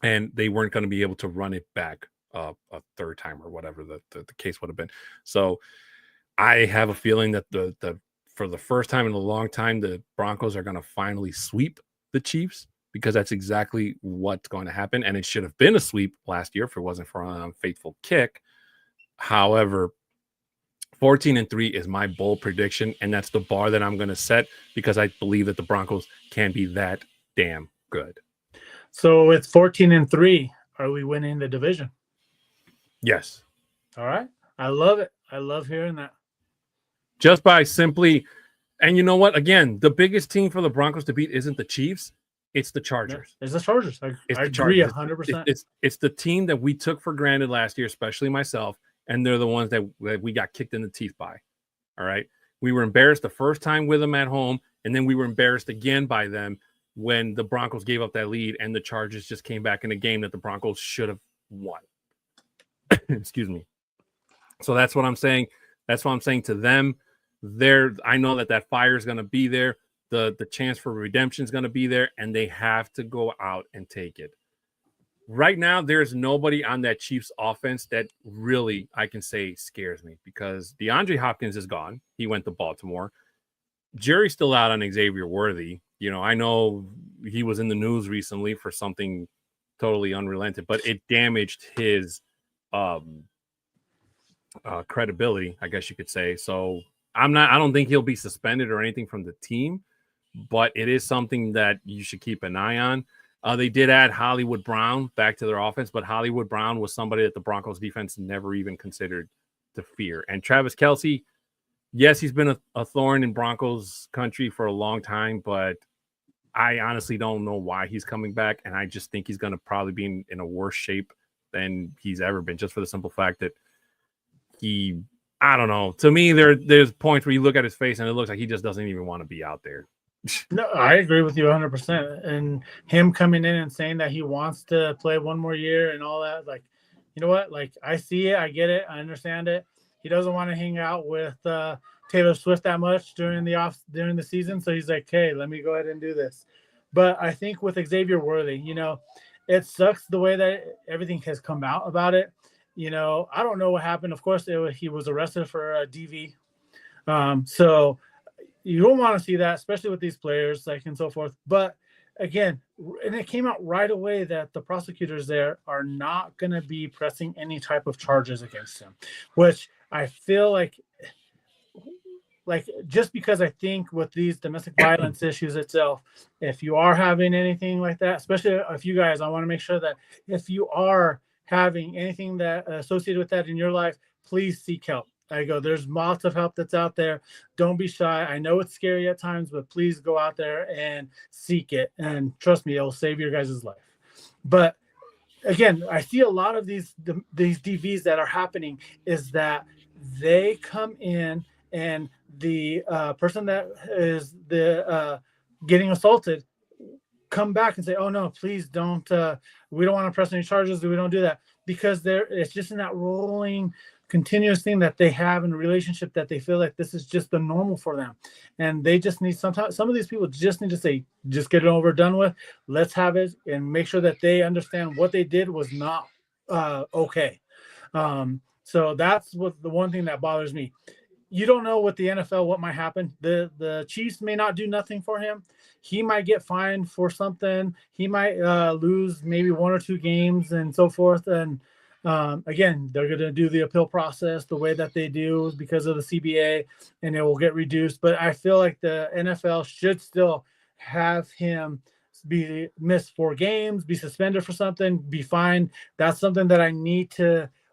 and they weren't going to be able to run it back a third time or whatever the case would have been. So I have a feeling that the for the first time in a long time, the Broncos are going to finally sweep the Chiefs, because that's exactly what's going to happen. And it should have been a sweep last year if it wasn't for an unfaithful kick. However, 14-3 is my bold prediction, and that's the bar that I'm going to set, because I believe that the Broncos can be that damn good. So it's 14-3. Are we winning the division? Yes. All right. I love it. I love hearing that. Just by simply, and you know what? Again, the biggest team for the Broncos to beat isn't the Chiefs. It's the Chargers. It's the Chargers. I agree 100%. It's the team that we took for granted last year, especially myself, and they're the ones that we got kicked in the teeth by. All right. We were embarrassed the first time with them at home, and then we were embarrassed again by them when the Broncos gave up that lead and the Chargers just came back in a game that the Broncos should have won. Excuse me. So that's what I'm saying. That's what I'm saying to them. I know that fire is going to be there. The chance for redemption is going to be there, and they have to go out and take it. Right now, there's nobody on that Chiefs offense that really, I can say, scares me, because DeAndre Hopkins is gone. He went to Baltimore. Jerry's still out on Xavier Worthy. You know, I know he was in the news recently for something totally unrelented, but it damaged his credibility, I guess you could say. So I don't think he'll be suspended or anything from the team, but it is something that you should keep an eye on. They did add Hollywood Brown back to their offense, but Hollywood Brown was somebody that the Broncos defense never even considered to fear. And Travis Kelce, yes, he's been a thorn in Broncos country for a long time, but I honestly don't know why he's coming back. And I just think he's going to probably be in a worse shape than he's ever been, just for the simple fact that I don't know. To me, there's points where you look at his face and it looks like he just doesn't even want to be out there. No, I agree with you 100%. And him coming in and saying that he wants to play one more year and all that, like, you know what? Like, I see it, I get it, I understand it. He doesn't want to hang out with Taylor Swift that much during the season, so he's like, hey, let me go ahead and do this. But I think with Xavier Worthy, you know, it sucks the way that everything has come out about it. You know, I don't know what happened. Of course, he was arrested for DV. So you don't want to see that, especially with these players, like, and so forth. But again, and it came out right away that the prosecutors there are not going to be pressing any type of charges against him, which I feel like just because I think with these domestic violence issues itself, if you are having anything like that, especially if you guys, I want to make sure that if you are having anything that associated with that in your life, please seek help. There's lots of help that's out there. Don't be shy. I know it's scary at times, but please go out there and seek it. And trust me, it'll save your guys' life. But again, I see a lot of these DVs that are happening is that they come in and the person that is getting assaulted come back and say, oh no, please don't, we don't want to press any charges. We don't do that, because it's just in that rolling continuous thing that they have in a relationship that they feel like this is just the normal for them. And they just need some of these people just need to say, just get it over, done with. Let's have it, and make sure that they understand what they did was not okay. So that's what the one thing that bothers me. You don't know with the NFL what might happen. The Chiefs may not do nothing for him. He might get fined for something. He might lose maybe 1 or 2 games and so forth. And again, they're going to do the appeal process the way that they do because of the CBA, and it will get reduced. But I feel like the NFL should still have him be missed 4 games, be suspended for something, be fined. That's something that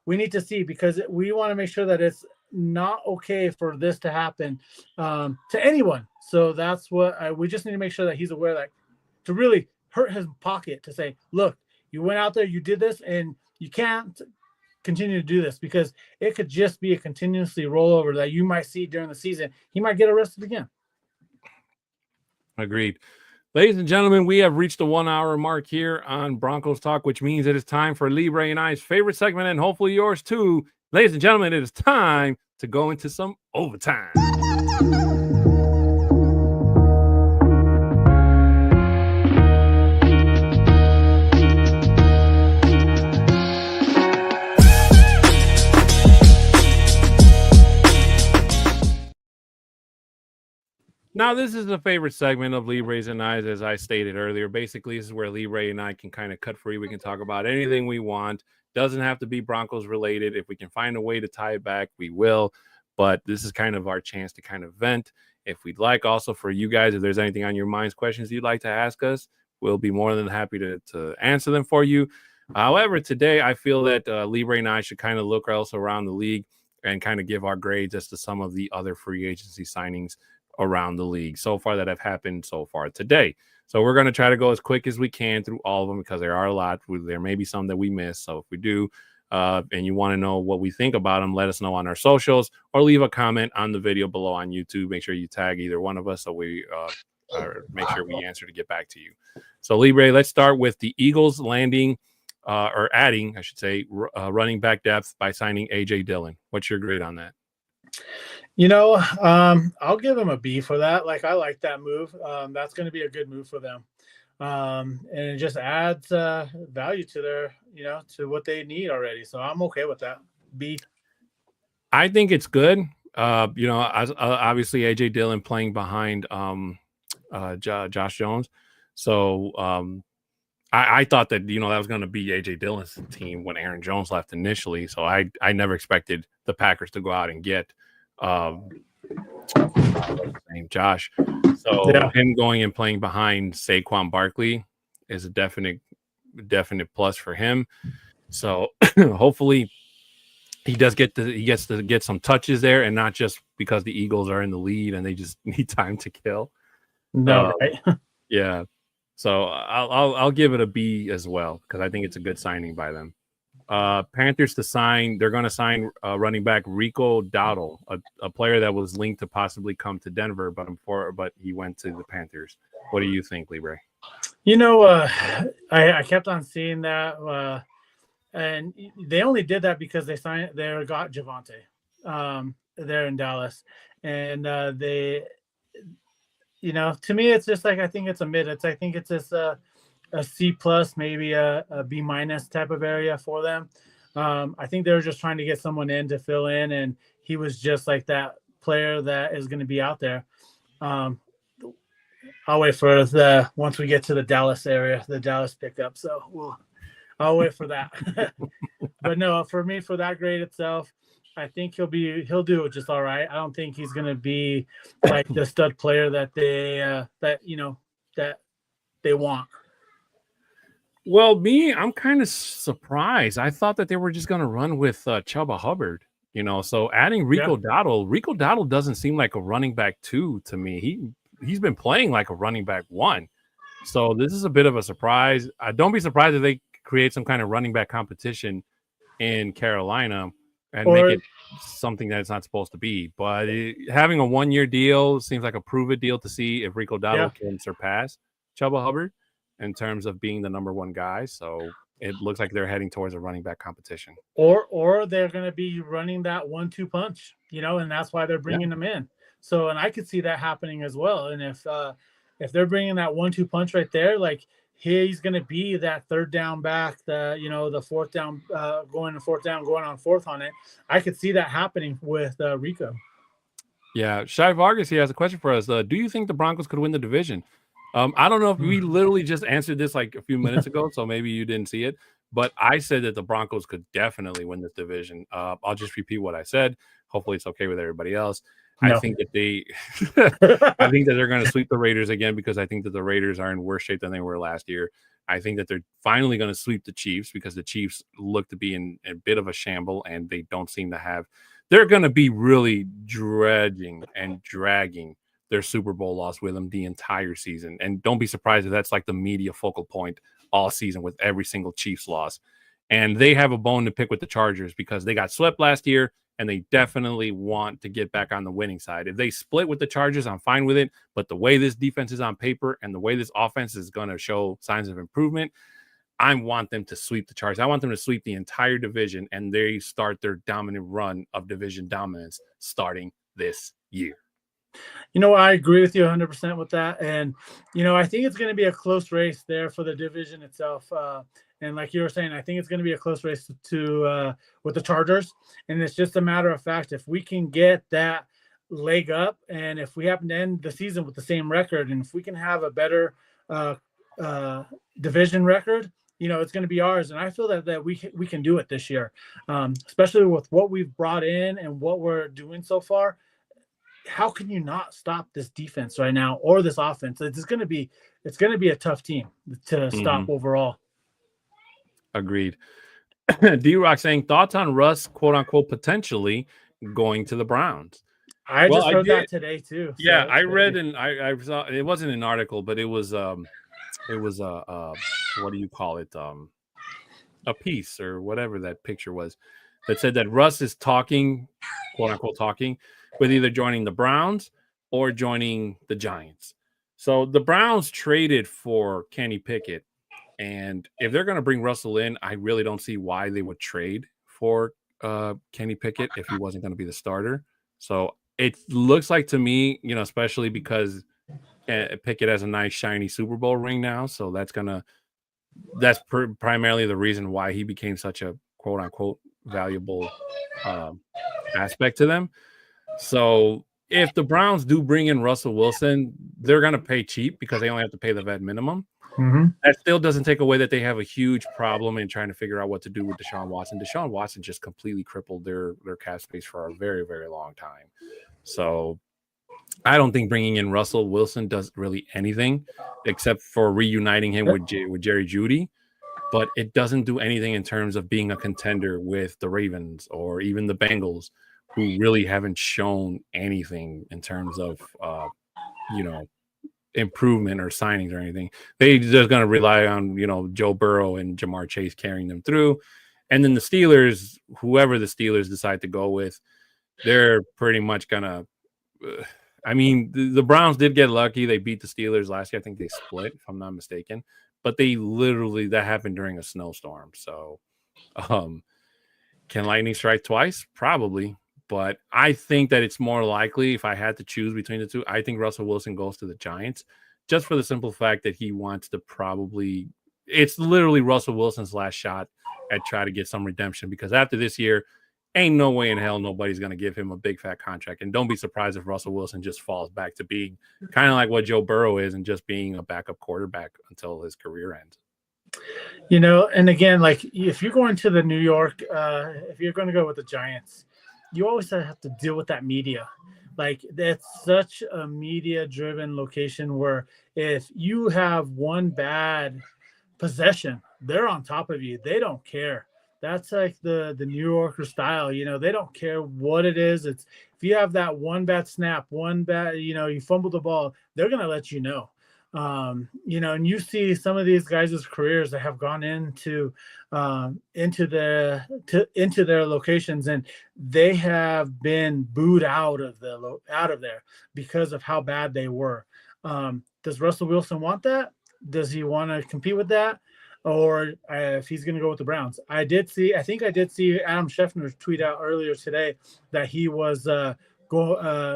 we need to see, because we want to make sure that it's not okay for this to happen to anyone. So that's what we just need to make sure that he's aware, that to really hurt his pocket, to say, look, you went out there, you did this, and you can't continue to do this, because it could just be a continuously rollover that you might see during the season. He might get arrested again. Agreed. Ladies and gentlemen, we have reached the 1 hour mark here on Broncos Talk, which means it is time for Libre and I's favorite segment, and hopefully yours too. Ladies and gentlemen, it is time to go into some overtime. Now, this is a favorite segment of Libres and I's, as I stated earlier. Basically, this is where Libre and I can kind of cut free. We can talk about anything we want. Doesn't have to be Broncos related. If we can find a way to tie it back, we will. But this is kind of our chance to kind of vent. If we'd like, also for you guys, if there's anything on your minds, questions you'd like to ask us, we'll be more than happy to answer them for you. However, today I feel that Libre and I should kind of look also around the league and kind of give our grades as to some of the other free agency signings around the league so far that have happened so far today. So we're going to try to go as quick as we can through all of them because there are a lot. There may be some that we miss. So if we do, and you want to know what we think about them, let us know on our socials or leave a comment on the video below on YouTube. Make sure you tag either one of us so we make sure we answer to get back to you. So Libre, let's start with the Eagles landing or adding, I should say, running back depth by signing AJ Dillon. What's your grade on that? You know, I'll give them a B for that. Like, I like that move. That's going to be a good move for them. And it just adds value to their, to what they need already. So I'm okay with that. B. I think it's good. As obviously AJ Dillon playing behind Josh Jones. So I thought that, that was going to be AJ Dillon's team when Aaron Jones left initially. So I never expected the Packers to go out and get name Josh. So him going and playing behind Saquon Barkley is a definite plus for him. So hopefully he gets to get some touches there, and not just because the Eagles are in the lead and they just need time to kill. No, right? Yeah. So I'll give it a B as well because I think it's a good signing by them. Panthers they're going to sign running back Rico Dowdle, a player that was linked to possibly come to Denver, but he went to the Panthers. What do you think, Libre? I kept on seeing that, and they only did that because they got Javonte there in Dallas, and they, to me it's just like, I think it's a mid. I think it's just a C plus, maybe a B minus type of area for them. I think they were just trying to get someone in to fill in, and he was just like that player that is going to be out there. I'll wait for once we get to the Dallas area, the Dallas pickup. So I'll wait for that. But no, for me, for that grade itself, I think he'll do just all right. I don't think he's going to be like the stud player that they want. Well, I'm kind of surprised. I thought that they were just going to run with Chuba Hubbard, so adding Rico Dowdle doesn't seem like a running back 2 to me. He's been playing like a running back 1. So this is a bit of a surprise. Don't be surprised if they create some kind of running back competition in Carolina and make it something that it's not supposed to be. But having a 1-year deal seems like a prove-it deal to see if Rico Dowdle can surpass Chuba Hubbard in terms of being the number 1 guy. So it looks like they're heading towards a running back competition. Or they're going to be running that 1-2 punch, and that's why they're bringing them in. So, and I could see that happening as well. And if they're bringing that 1-2 punch right there, like he's going to be that third down back, the fourth down, going to fourth down, going on fourth on it. I could see that happening with Rico. Yeah. Shai Vargas, he has a question for us. Do you think the Broncos could win the division? I don't know if we literally just answered this like a few minutes ago, so maybe you didn't see it, but I said that the Broncos could definitely win this division. I'll just repeat what I said. Hopefully it's okay with everybody else. No. I think that they're going to sweep the Raiders again because I think that the Raiders are in worse shape than they were last year. I think that they're finally going to sweep the Chiefs because the Chiefs look to be in a bit of a shamble and they don't seem to have. They're going to be really dredging and dragging their Super Bowl loss with them the entire season. And don't be surprised if that's like the media focal point all season with every single Chiefs loss. And they have a bone to pick with the Chargers because they got swept last year and they definitely want to get back on the winning side. If they split with the Chargers, I'm fine with it. But the way this defense is on paper and the way this offense is going to show signs of improvement, I want them to sweep the Chargers. I want them to sweep the entire division, and they start their dominant run of division dominance starting this year. I agree with you 100% with that. And, I think it's going to be a close race there for the division itself. And like you were saying, I think it's going to be a close race with the Chargers. And it's just a matter of fact, if we can get that leg up, and if we happen to end the season with the same record, and if we can have a better division record, it's going to be ours. And I feel that we can do it this year, especially with what we've brought in and what we're doing so far. How can you not stop this defense right now or this offense? It's going to be a tough team to stop overall. Agreed. D-Rock saying thoughts on Russ, quote unquote, potentially going to the Browns. I just heard that today too. So yeah, I read and I saw, it wasn't an article, but it was what do you call it? A piece or whatever that picture was that said that Russ is talking, quote unquote, talking with either joining the Browns or joining the Giants. So the Browns traded for Kenny Pickett. And if they're going to bring Russell in, I really don't see why they would trade for Kenny Pickett if he wasn't going to be the starter. So it looks like to me, especially because Pickett has a nice shiny Super Bowl ring now. So that's primarily the reason why he became such a quote unquote valuable aspect to them. So if the Browns do bring in Russell Wilson, they're going to pay cheap because they only have to pay the vet minimum. Mm-hmm. That still doesn't take away that they have a huge problem in trying to figure out what to do with Deshaun Watson. Deshaun Watson just completely crippled their cap space for a very, very long time. So I don't think bringing in Russell Wilson does really anything except for reuniting him with Jerry Jeudy. But it doesn't do anything in terms of being a contender with the Ravens or even the Bengals, who really haven't shown anything in terms of, improvement or signings or anything. They're just going to rely on, Joe Burrow and Jamar Chase carrying them through. And then the Steelers, whoever the Steelers decide to go with, they're pretty much going to, the Browns did get lucky. They beat the Steelers last year. I think they split, if I'm not mistaken. But that happened during a snowstorm. So can lightning strike twice? Probably. But I think that it's more likely, if I had to choose between the two, I think Russell Wilson goes to the Giants just for the simple fact that he wants to it's literally Russell Wilson's last shot at try to get some redemption, because after this year, ain't no way in hell nobody's going to give him a big fat contract. And don't be surprised if Russell Wilson just falls back to being kind of like what Joe Burrow is and just being a backup quarterback until his career ends. And again, like if you're going to the New York, if you're going to go with the Giants, you always have to deal with that media. Like that's such a media-driven location where if you have one bad possession, they're on top of you. They don't care. That's like the New Yorker style. They don't care what it is. It's if you have that one bad snap, you fumble the ball, they're gonna let you know. And you see some of these guys' careers that have gone into their locations, and they have been booed out of there because of how bad they were. Does Russell Wilson want that? Does he want to compete with that? Or if he's going to go with the Browns? I think I did see Adam Schefter tweet out earlier today that he was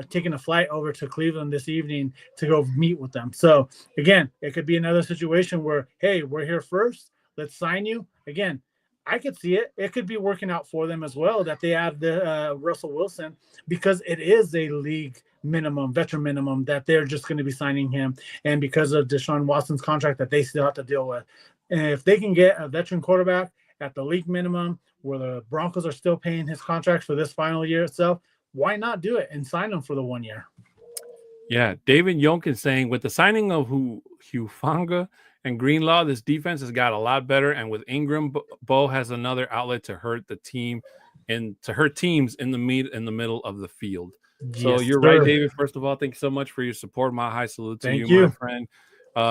taking a flight over to Cleveland this evening to go meet with them. So again, it could be another situation where, hey, we're here first, let's sign you. Again, I could see it. It could be working out for them as well that they add the Russell Wilson, because it is a league minimum, veteran minimum, that they're just going to be signing him, and because of Deshaun Watson's contract that they still have to deal with. And if they can get a veteran quarterback at the league minimum, where the Broncos are still paying his contract for this final year itself, why not do it and sign him for the 1 year? Yeah, David Yonkin saying, with the signing of Hufanga and Greenlaw, this defense has got a lot better, and with Ingram, Bo has another outlet to hurt the team and to hurt teams in the middle of the field. So you're right, David. First of all, thank you so much for your support. My high salute to you, my friend.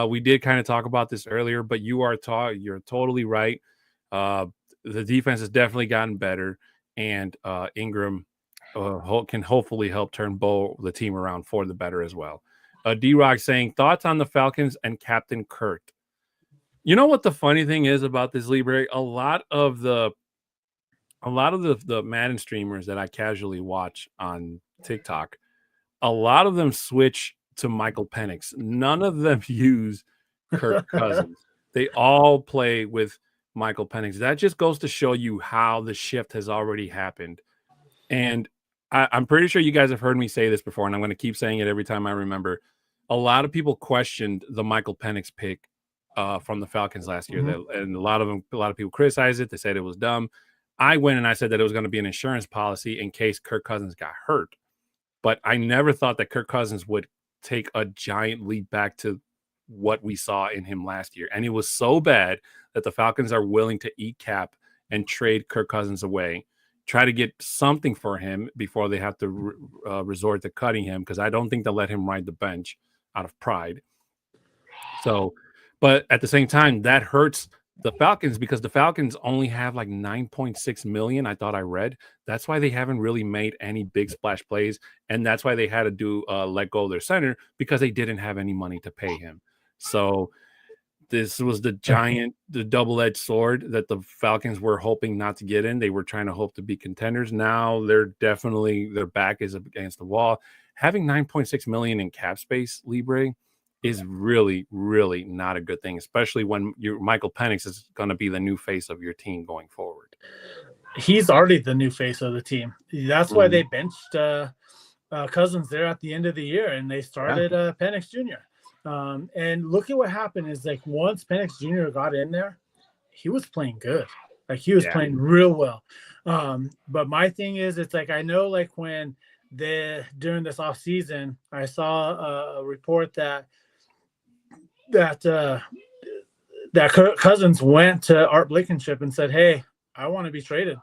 We did kind of talk about this earlier, but you're totally right. The defense has definitely gotten better, and Ingram can hopefully help turn the team around for the better as well. D-Rock saying, thoughts on the Falcons and Captain Kurt. You know what the funny thing is about this, Libre? A lot of the Madden streamers that I casually watch on TikTok, a lot of them switch to Michael Penix. None of them use Kirk Cousins. They all play with Michael Penix. That just goes to show you how the shift has already happened. And I'm pretty sure you guys have heard me say this before, and I'm going to keep saying it every time I remember. A lot of people questioned the Michael Penix pick from the Falcons last year, and a lot of people criticized it. They said it was dumb. I went and I said that it was going to be an insurance policy in case Kirk Cousins got hurt. But I never thought that Kirk Cousins would take a giant leap back to what we saw in him last year. And it was so bad that the Falcons are willing to eat cap and trade Kirk Cousins away, try to get something for him before they have to resort to cutting him, because I don't think they'll let him ride the bench out of pride. So, but at the same time, that hurts the Falcons because the Falcons only have like 9.6 million. I thought I read. That's why they haven't really made any big splash plays. And that's why they had to do let go of their center, because they didn't have any money to pay him. So this was the double-edged sword that the Falcons were hoping not to get in. They were trying to hope to be contenders. Now they're definitely, their back is against the wall. Having 9.6 million in cap space, Libre, is really, really not a good thing, especially when Michael Penix is going to be the new face of your team going forward. He's already the new face of the team. That's why they benched Cousins there at the end of the year, and they started Penix Jr. And look at what happened is, like, once Penix Jr. got in there, he was playing good. Like, he was playing real well. But my thing is, it's like, I know, like, when during this off season, I saw a report that Kirk Cousins went to Art Blankenship and said, "Hey, I want to be traded,"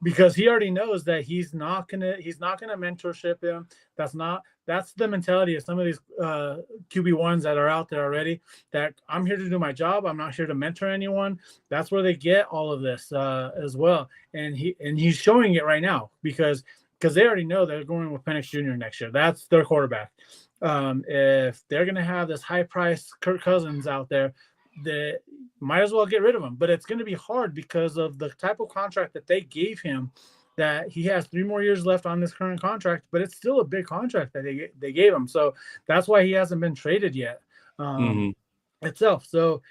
because he already knows that he's not gonna mentorship him. That's the mentality of some of these QB1s that are out there already. That I'm here to do my job. I'm not here to mentor anyone. That's where they get all of this as well. And he's showing it right now because they already know they're going with Penix Jr. next year. That's their quarterback. If they're going to have this high-priced Kirk Cousins out there, they might as well get rid of him. But it's going to be hard because of the type of contract that they gave him, that he has 3 more years left on this current contract, but it's still a big contract that they gave him. So that's why he hasn't been traded yet itself. So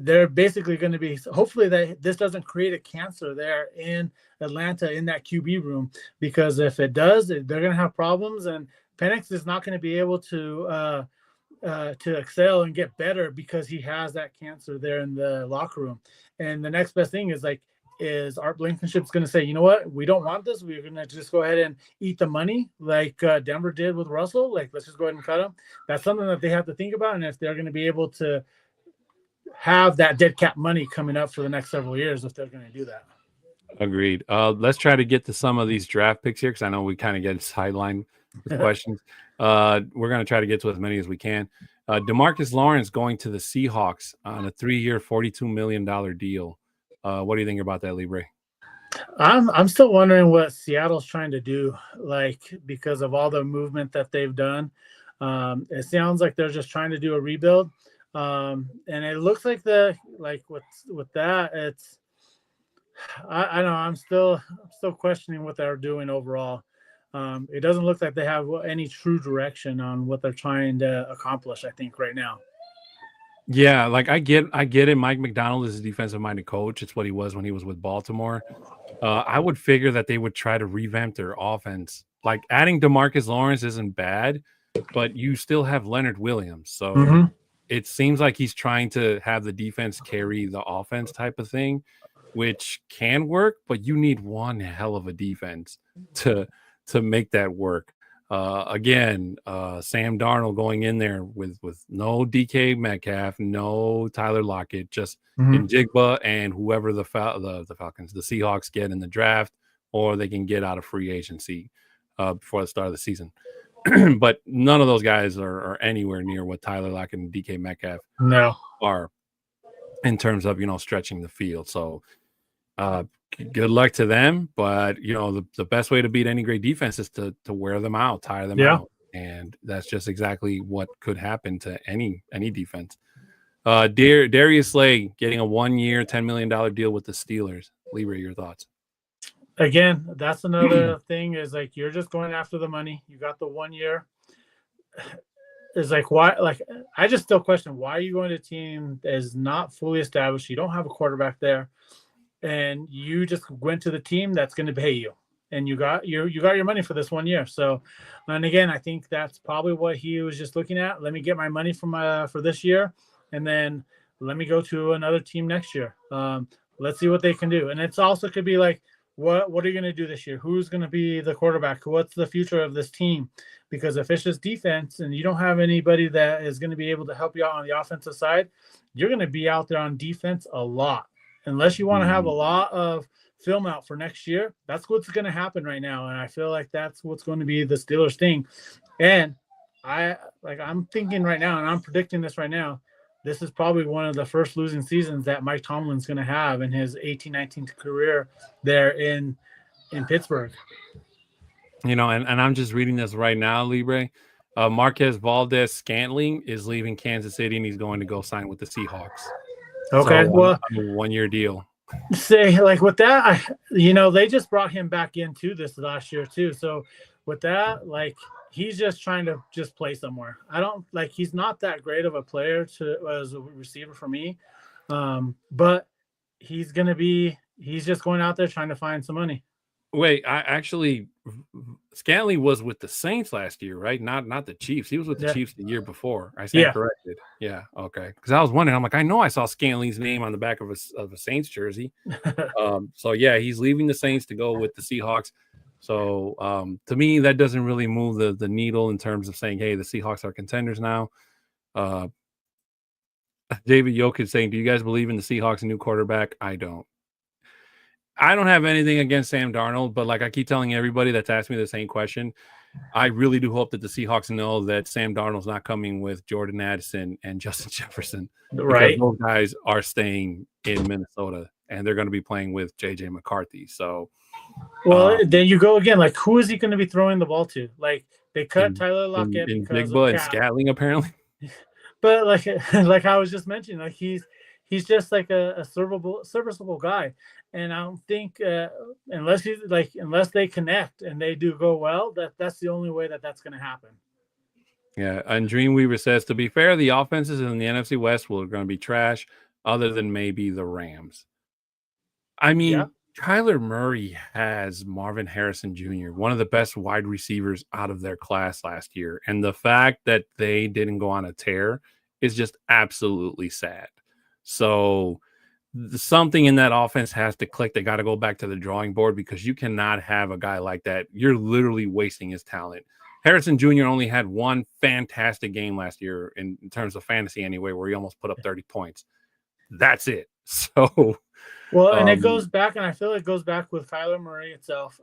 they're basically going to be, hopefully that this doesn't create a cancer there in Atlanta in that QB room, because if it does, they're going to have problems, and Penix is not going to be able to excel and get better because he has that cancer there in the locker room. And the next best thing is Art Blankenship's going to say, you know what, we don't want this. We're going to just go ahead and eat the money like Denver did with Russell. Like, let's just go ahead and cut him. That's something that they have to think about. And if they're going to be able to have that dead cap money coming up for the next several years, if they're going to do that. Agreed. Let's try to get to some of these draft picks here, because I know we kind of get sidelined with questions. We're going to try to get to as many as we can. DeMarcus Lawrence going to the Seahawks on a 3-year, $42 million deal. What do you think about that, Libre? I'm still wondering what Seattle's trying to do, like, because of all the movement that they've done. It sounds like they're just trying to do a rebuild. And it looks like with that, it's I know I'm still questioning what they're doing overall. It doesn't look like they have any true direction on what they're trying to accomplish, I think, right now. Yeah, like I get it. Mike McDonald is a defensive-minded coach. It's what he was when he was with Baltimore. I would figure that they would try to revamp their offense. Like, adding DeMarcus Lawrence isn't bad, but you still have Leonard Williams. So it seems like he's trying to have the defense carry the offense type of thing, which can work, but you need one hell of a defense to make that work. Again, Sam Darnold going in there with no DK Metcalf, no Tyler Lockett, just Njigba and whoever the Falcons, the Seahawks get in the draft, or they can get out of free agency before the start of the season. But none of those guys are anywhere near what Tyler Lockett and DK Metcalf are in terms of, stretching the field. So Good luck to them. But the best way to beat any great defense is to wear them out, tire them Yeah. out, and that's just exactly what could happen to any defense. Darius Slay getting a 1-year, $10 million deal with the Steelers. Libra, your thoughts? Again, that's another thing is like you're just going after the money. You got the 1 year. Is like why? Like I just still question why are you going to a team that is not fully established? You don't have a quarterback there, and you just went to the team that's going to pay you, and you got your money for this 1 year. So, and again, I think that's probably what he was just looking at. Let me get my money for this year, and then let me go to another team next year. Let's see what they can do, and it's also could be like. What are you going to do this year? Who's going to be the quarterback? What's the future of this team? Because if it's just defense and you don't have anybody that is going to be able to help you out on the offensive side, you're going to be out there on defense a lot. Unless you want to have a lot of film out for next year, that's what's going to happen right now. And I feel like that's what's going to be the Steelers thing. And I'm thinking right now, and I'm predicting this right now, this is probably one of the first losing seasons that Mike Tomlin's going to have in his 18-19 career there in Pittsburgh. And I'm just reading this right now, Libre. Marquez Valdez-Scantling is leaving Kansas City, and he's going to go sign with the Seahawks. Okay, so, well, a 1-year deal. Say like with that, they just brought him back into this last year too. So with that, like he's just trying to just play somewhere. I don't like he's not that great of a player as a receiver for me, but he's just going out there trying to find some money. Wait, Scantling was with the Saints last year, right? Not the Chiefs. He was with the Chiefs the year before. I stand corrected. Yeah, okay. Because I was wondering, I'm like, I know I saw Scantling's name on the back of a Saints jersey. So yeah, he's leaving the Saints to go with the Seahawks. So to me, that doesn't really move the needle in terms of saying, hey, the Seahawks are contenders now. David Yoke is saying, do you guys believe in the Seahawks' new quarterback? I don't have anything against Sam Darnold, but like I keep telling everybody that's asked me the same question, I really do hope that the Seahawks know that Sam Darnold's not coming with Jordan Addison and Justin Jefferson. Right. Those guys are staying in Minnesota, and they're going to be playing with J.J. McCarthy. So, well, then you go again. Like, who is he going to be throwing the ball to? Like, they cut Tyler Lockett in because Big Bud Scantling, apparently. But like I was just mentioning, like he's just like a serviceable guy. And I don't think unless they connect and they do go well, that's the only way that's going to happen. Yeah, and Dreamweaver says, to be fair, the offenses in the NFC West are going to be trash, other than maybe the Rams. I mean, Kyler Murray has Marvin Harrison Jr., one of the best wide receivers out of their class last year. And the fact that they didn't go on a tear is just absolutely sad. So something in that offense has to click. They got to go back to the drawing board because you cannot have a guy like that. You're literally wasting his talent. Harrison Jr. only had one fantastic game last year in terms of fantasy anyway, where he almost put up 30 points. That's it. So, well, and it goes back, and I feel it goes back with Kyler Murray itself,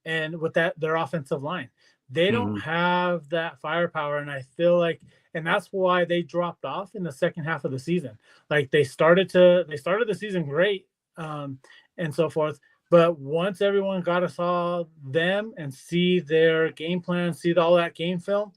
and with their offensive line. They don't have that firepower, and I feel like, and that's why they dropped off in the second half of the season. Like they started the season great, and so forth. But once everyone saw them and see their game plan, see all that game film,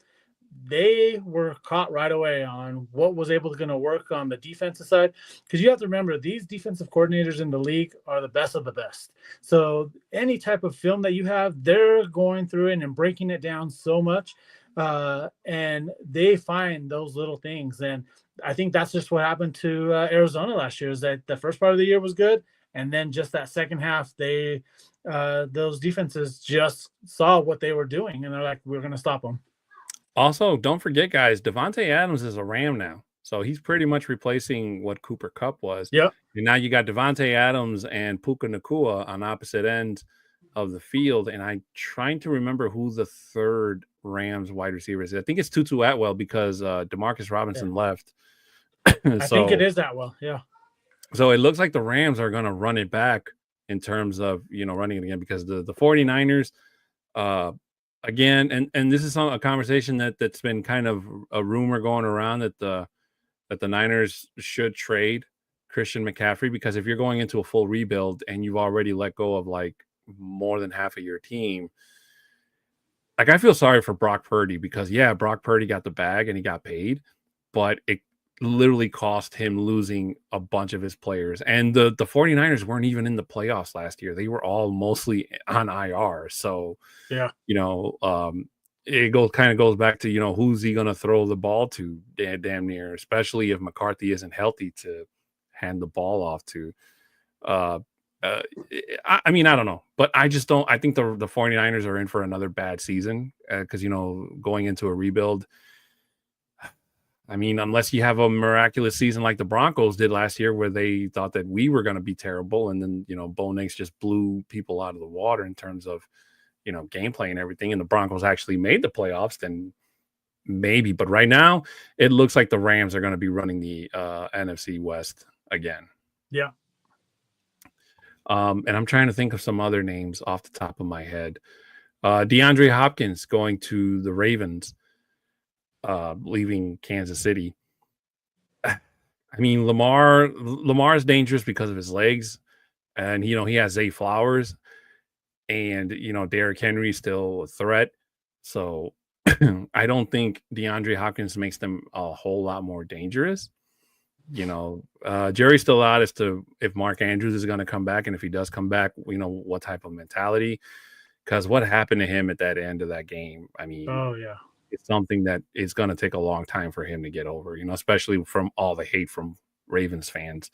they were caught right away on what was going to work on the defensive side. Because you have to remember, these defensive coordinators in the league are the best of the best. So any type of film that you have, they're going through it and breaking it down so much. And they find those little things. And I think that's just what happened to Arizona last year, is that the first part of the year was good. And then just that second half, those defenses just saw what they were doing. And they're like, we're going to stop them. Also, don't forget, guys, Devontae Adams is a Ram now. So he's pretty much replacing what Cooper Kupp was. Yep. And now you got Devontae Adams and Puka Nacua on opposite ends of the field. And I'm trying to remember who the third Rams wide receiver is. I think it's Tutu Atwell because Demarcus Robinson left. I think it is Atwell. Yeah. So it looks like the Rams are going to run it back in terms of, running it again, because the 49ers, again, and this is a conversation that's been kind of a rumor going around that the Niners should trade Christian McCaffrey, because if you're going into a full rebuild and you've already let go of like more than half of your team, like I feel sorry for Brock Purdy because Brock Purdy got the bag and he got paid, but it literally cost him losing a bunch of his players. And the 49ers weren't even in the playoffs last year. They were all mostly on IR. So, Yeah. It goes back to, who's he going to throw the ball to damn near, especially if McCarthy isn't healthy to hand the ball off to. I mean, I don't know, but I just don't. I think the 49ers are in for another bad season because, going into a rebuild. I mean, unless you have a miraculous season like the Broncos did last year where they thought that we were going to be terrible. And then, Bo Nix just blew people out of the water in terms of, gameplay and everything. And the Broncos actually made the playoffs, then maybe. But right now, it looks like the Rams are going to be running the NFC West again. Yeah. And I'm trying to think of some other names off the top of my head. DeAndre Hopkins going to the Ravens, leaving Kansas City. I mean, Lamar is dangerous because of his legs, and he has Zay Flowers, and Derrick Henry is still a threat. So I don't think DeAndre Hopkins makes them a whole lot more dangerous. Jerry's still out as to if Mark Andrews is going to come back, and if he does come back, what type of mentality. Because what happened to him at that end of that game? I mean, it's something that is going to take a long time for him to get over. Especially from all the hate from Ravens fans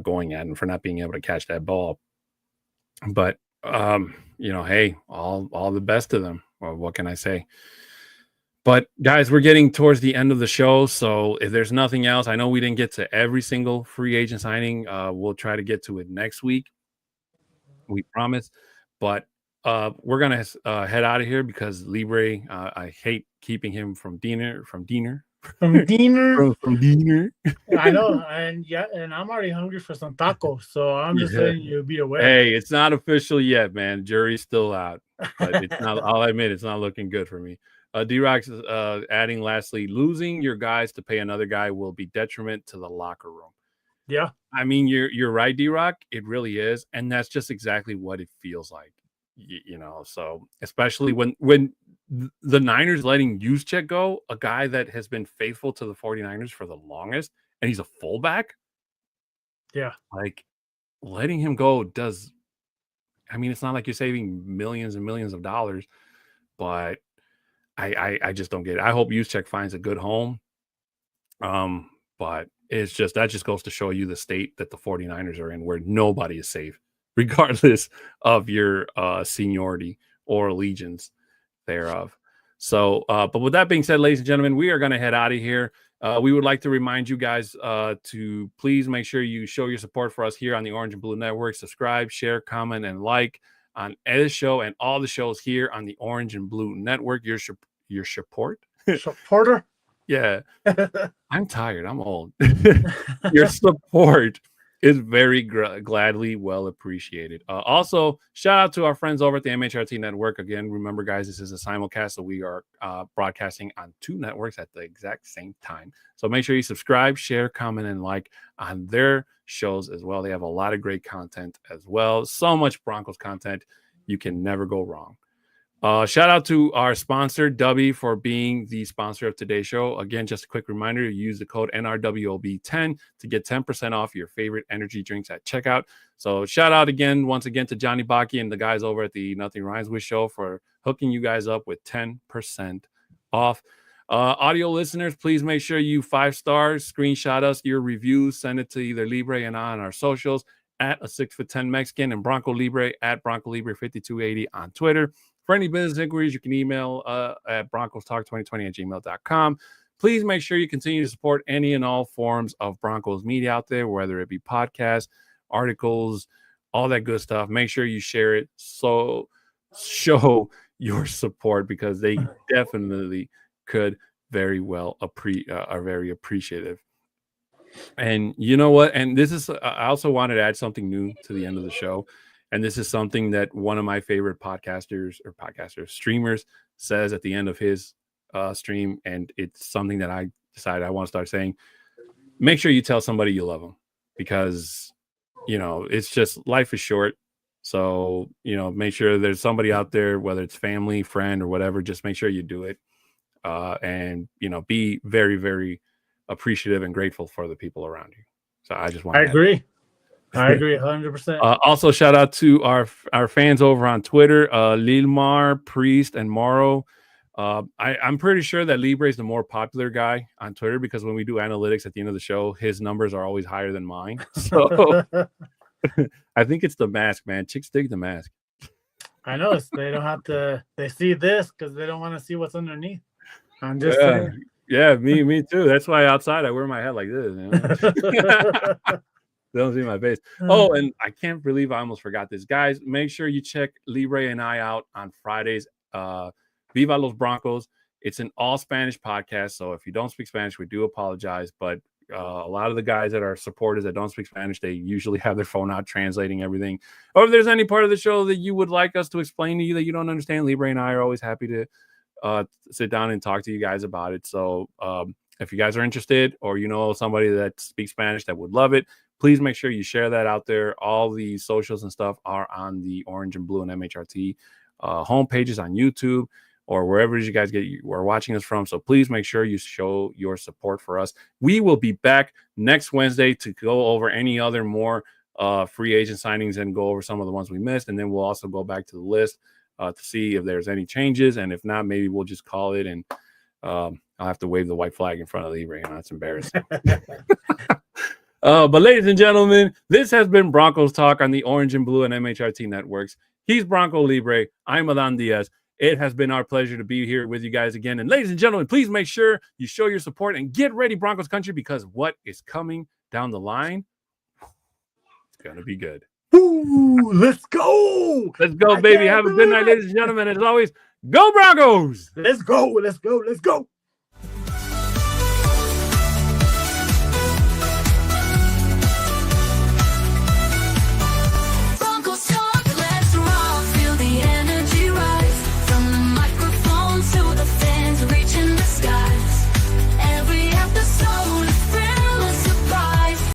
going at him for not being able to catch that ball. But hey, all the best to them. Well, what can I say? But guys, we're getting towards the end of the show. So if there's nothing else, I know we didn't get to every single free agent signing. We'll try to get to it next week. We promise. But we're going to head out of here because Libre, I hate keeping him from Diener. From Diener. From Diener. I know. And I'm already hungry for some tacos. So I'm just letting you be aware. Hey, it's not official yet, man. Jury's still out. But it's not, I'll admit, it's not looking good for me. D-Rock's adding, lastly, losing your guys to pay another guy will be detriment to the locker room. Yeah. I mean, you're right, D-Rock. It really is. And that's just exactly what it feels like. So especially when the Niners letting Juszczyk go, a guy that has been faithful to the 49ers for the longest, and he's a fullback. Yeah. Like, letting him go does, I mean, it's not like you're saving millions and millions of dollars, but I just don't get it. I hope Juszczyk finds a good home. But it's just, that just goes to show you the state that the 49ers are in, where nobody is safe, regardless of your seniority or allegiance thereof. So, but with that being said, ladies and gentlemen, we are going to head out of here. We would like to remind you guys to please make sure you show your support for us here on the Orange and Blue Network. Subscribe, share, comment, and like on Ed's show and all the shows here on the Orange and Blue Network. Your support? Supporter? Yeah. I'm tired. I'm old. Your support is very gladly well appreciated. Also, shout out to our friends over at the MHRT Network. Again, remember, guys, this is a simulcast, so we are broadcasting on 2 networks at the exact same time. So make sure you subscribe, share, comment, and like on their shows as well. They have a lot of great content as well. So much Broncos content. You can never go wrong. Shout out to our sponsor, Dubby, for being the sponsor of today's show. Again, just a quick reminder, use the code NRWOB10 to get 10% off your favorite energy drinks at checkout. So shout out once again to Johnny Baki and the guys over at the Nothing Rhymes With show for hooking you guys up with 10% off. Audio listeners, please make sure you 5 stars, screenshot us your reviews, send it to either Libre and on our socials at a 6'10" Mexican and Bronco Libre at Bronco Libre 5280 on Twitter. For any business inquiries, you can email at broncostalk2020@gmail.com. Please make sure you continue to support any and all forms of Broncos media out there, whether it be podcasts, articles, all that good stuff. Make sure you share it. So show your support, because they definitely could very well are very appreciative. And you know what? And this is, I also wanted to add something new to the end of the show. And this is something that one of my favorite streamers says at the end of his stream. And it's something that I decided I want to start saying. Make sure you tell somebody you love them. because, it's just life is short. So, make sure there's somebody out there, whether it's family, friend, or whatever, just make sure you do it. And, be very, very appreciative and grateful for the people around you. So I just want I agree. I agree 100%. Also, shout out to our fans over on Twitter, Lilmar, Priest, and Morrow. I'm pretty sure that Libre is the more popular guy on Twitter because when we do analytics at the end of the show, his numbers are always higher than mine. So I think it's the mask, man. Chicks dig the mask. I know they don't have to. They see this because they don't want to see what's underneath. I'm just saying. Yeah, me too. That's why outside I wear my hat like this. They don't see my face. Oh, and I can't believe I almost forgot this. Guys, make sure you check Libre and I out on Fridays. Viva los Broncos. It's an all Spanish podcast. So if you don't speak Spanish, we do apologize. But a lot of the guys that are supporters that don't speak Spanish, they usually have their phone out translating everything. Or if there's any part of the show that you would like us to explain to you that you don't understand, Libre and I are always happy to sit down and talk to you guys about it. So if you guys are interested or somebody that speaks Spanish that would love it, please make sure you share that out there. All the socials and stuff are on the Orange and Blue and MHRT homepages on YouTube or wherever you guys are watching us from. So please make sure you show your support for us. We will be back next Wednesday to go over any other more free agent signings and go over some of the ones we missed. And then we'll also go back to the list to see if there's any changes. And if not, maybe we'll just call it. And I'll have to wave the white flag in front of Libre. That's embarrassing. But ladies and gentlemen, this has been Broncos Talk on the Orange and Blue and MHRT networks. He's Bronco Libre. I'm Adan Diaz. It has been our pleasure to be here with you guys again. And ladies and gentlemen, please make sure you show your support and get ready, Broncos Country, because what is coming down the line, it's going to be good. Ooh, let's go. Let's go, baby. Have a good night, ladies and gentlemen. As always, go Broncos. Let's go. Let's go. Let's go.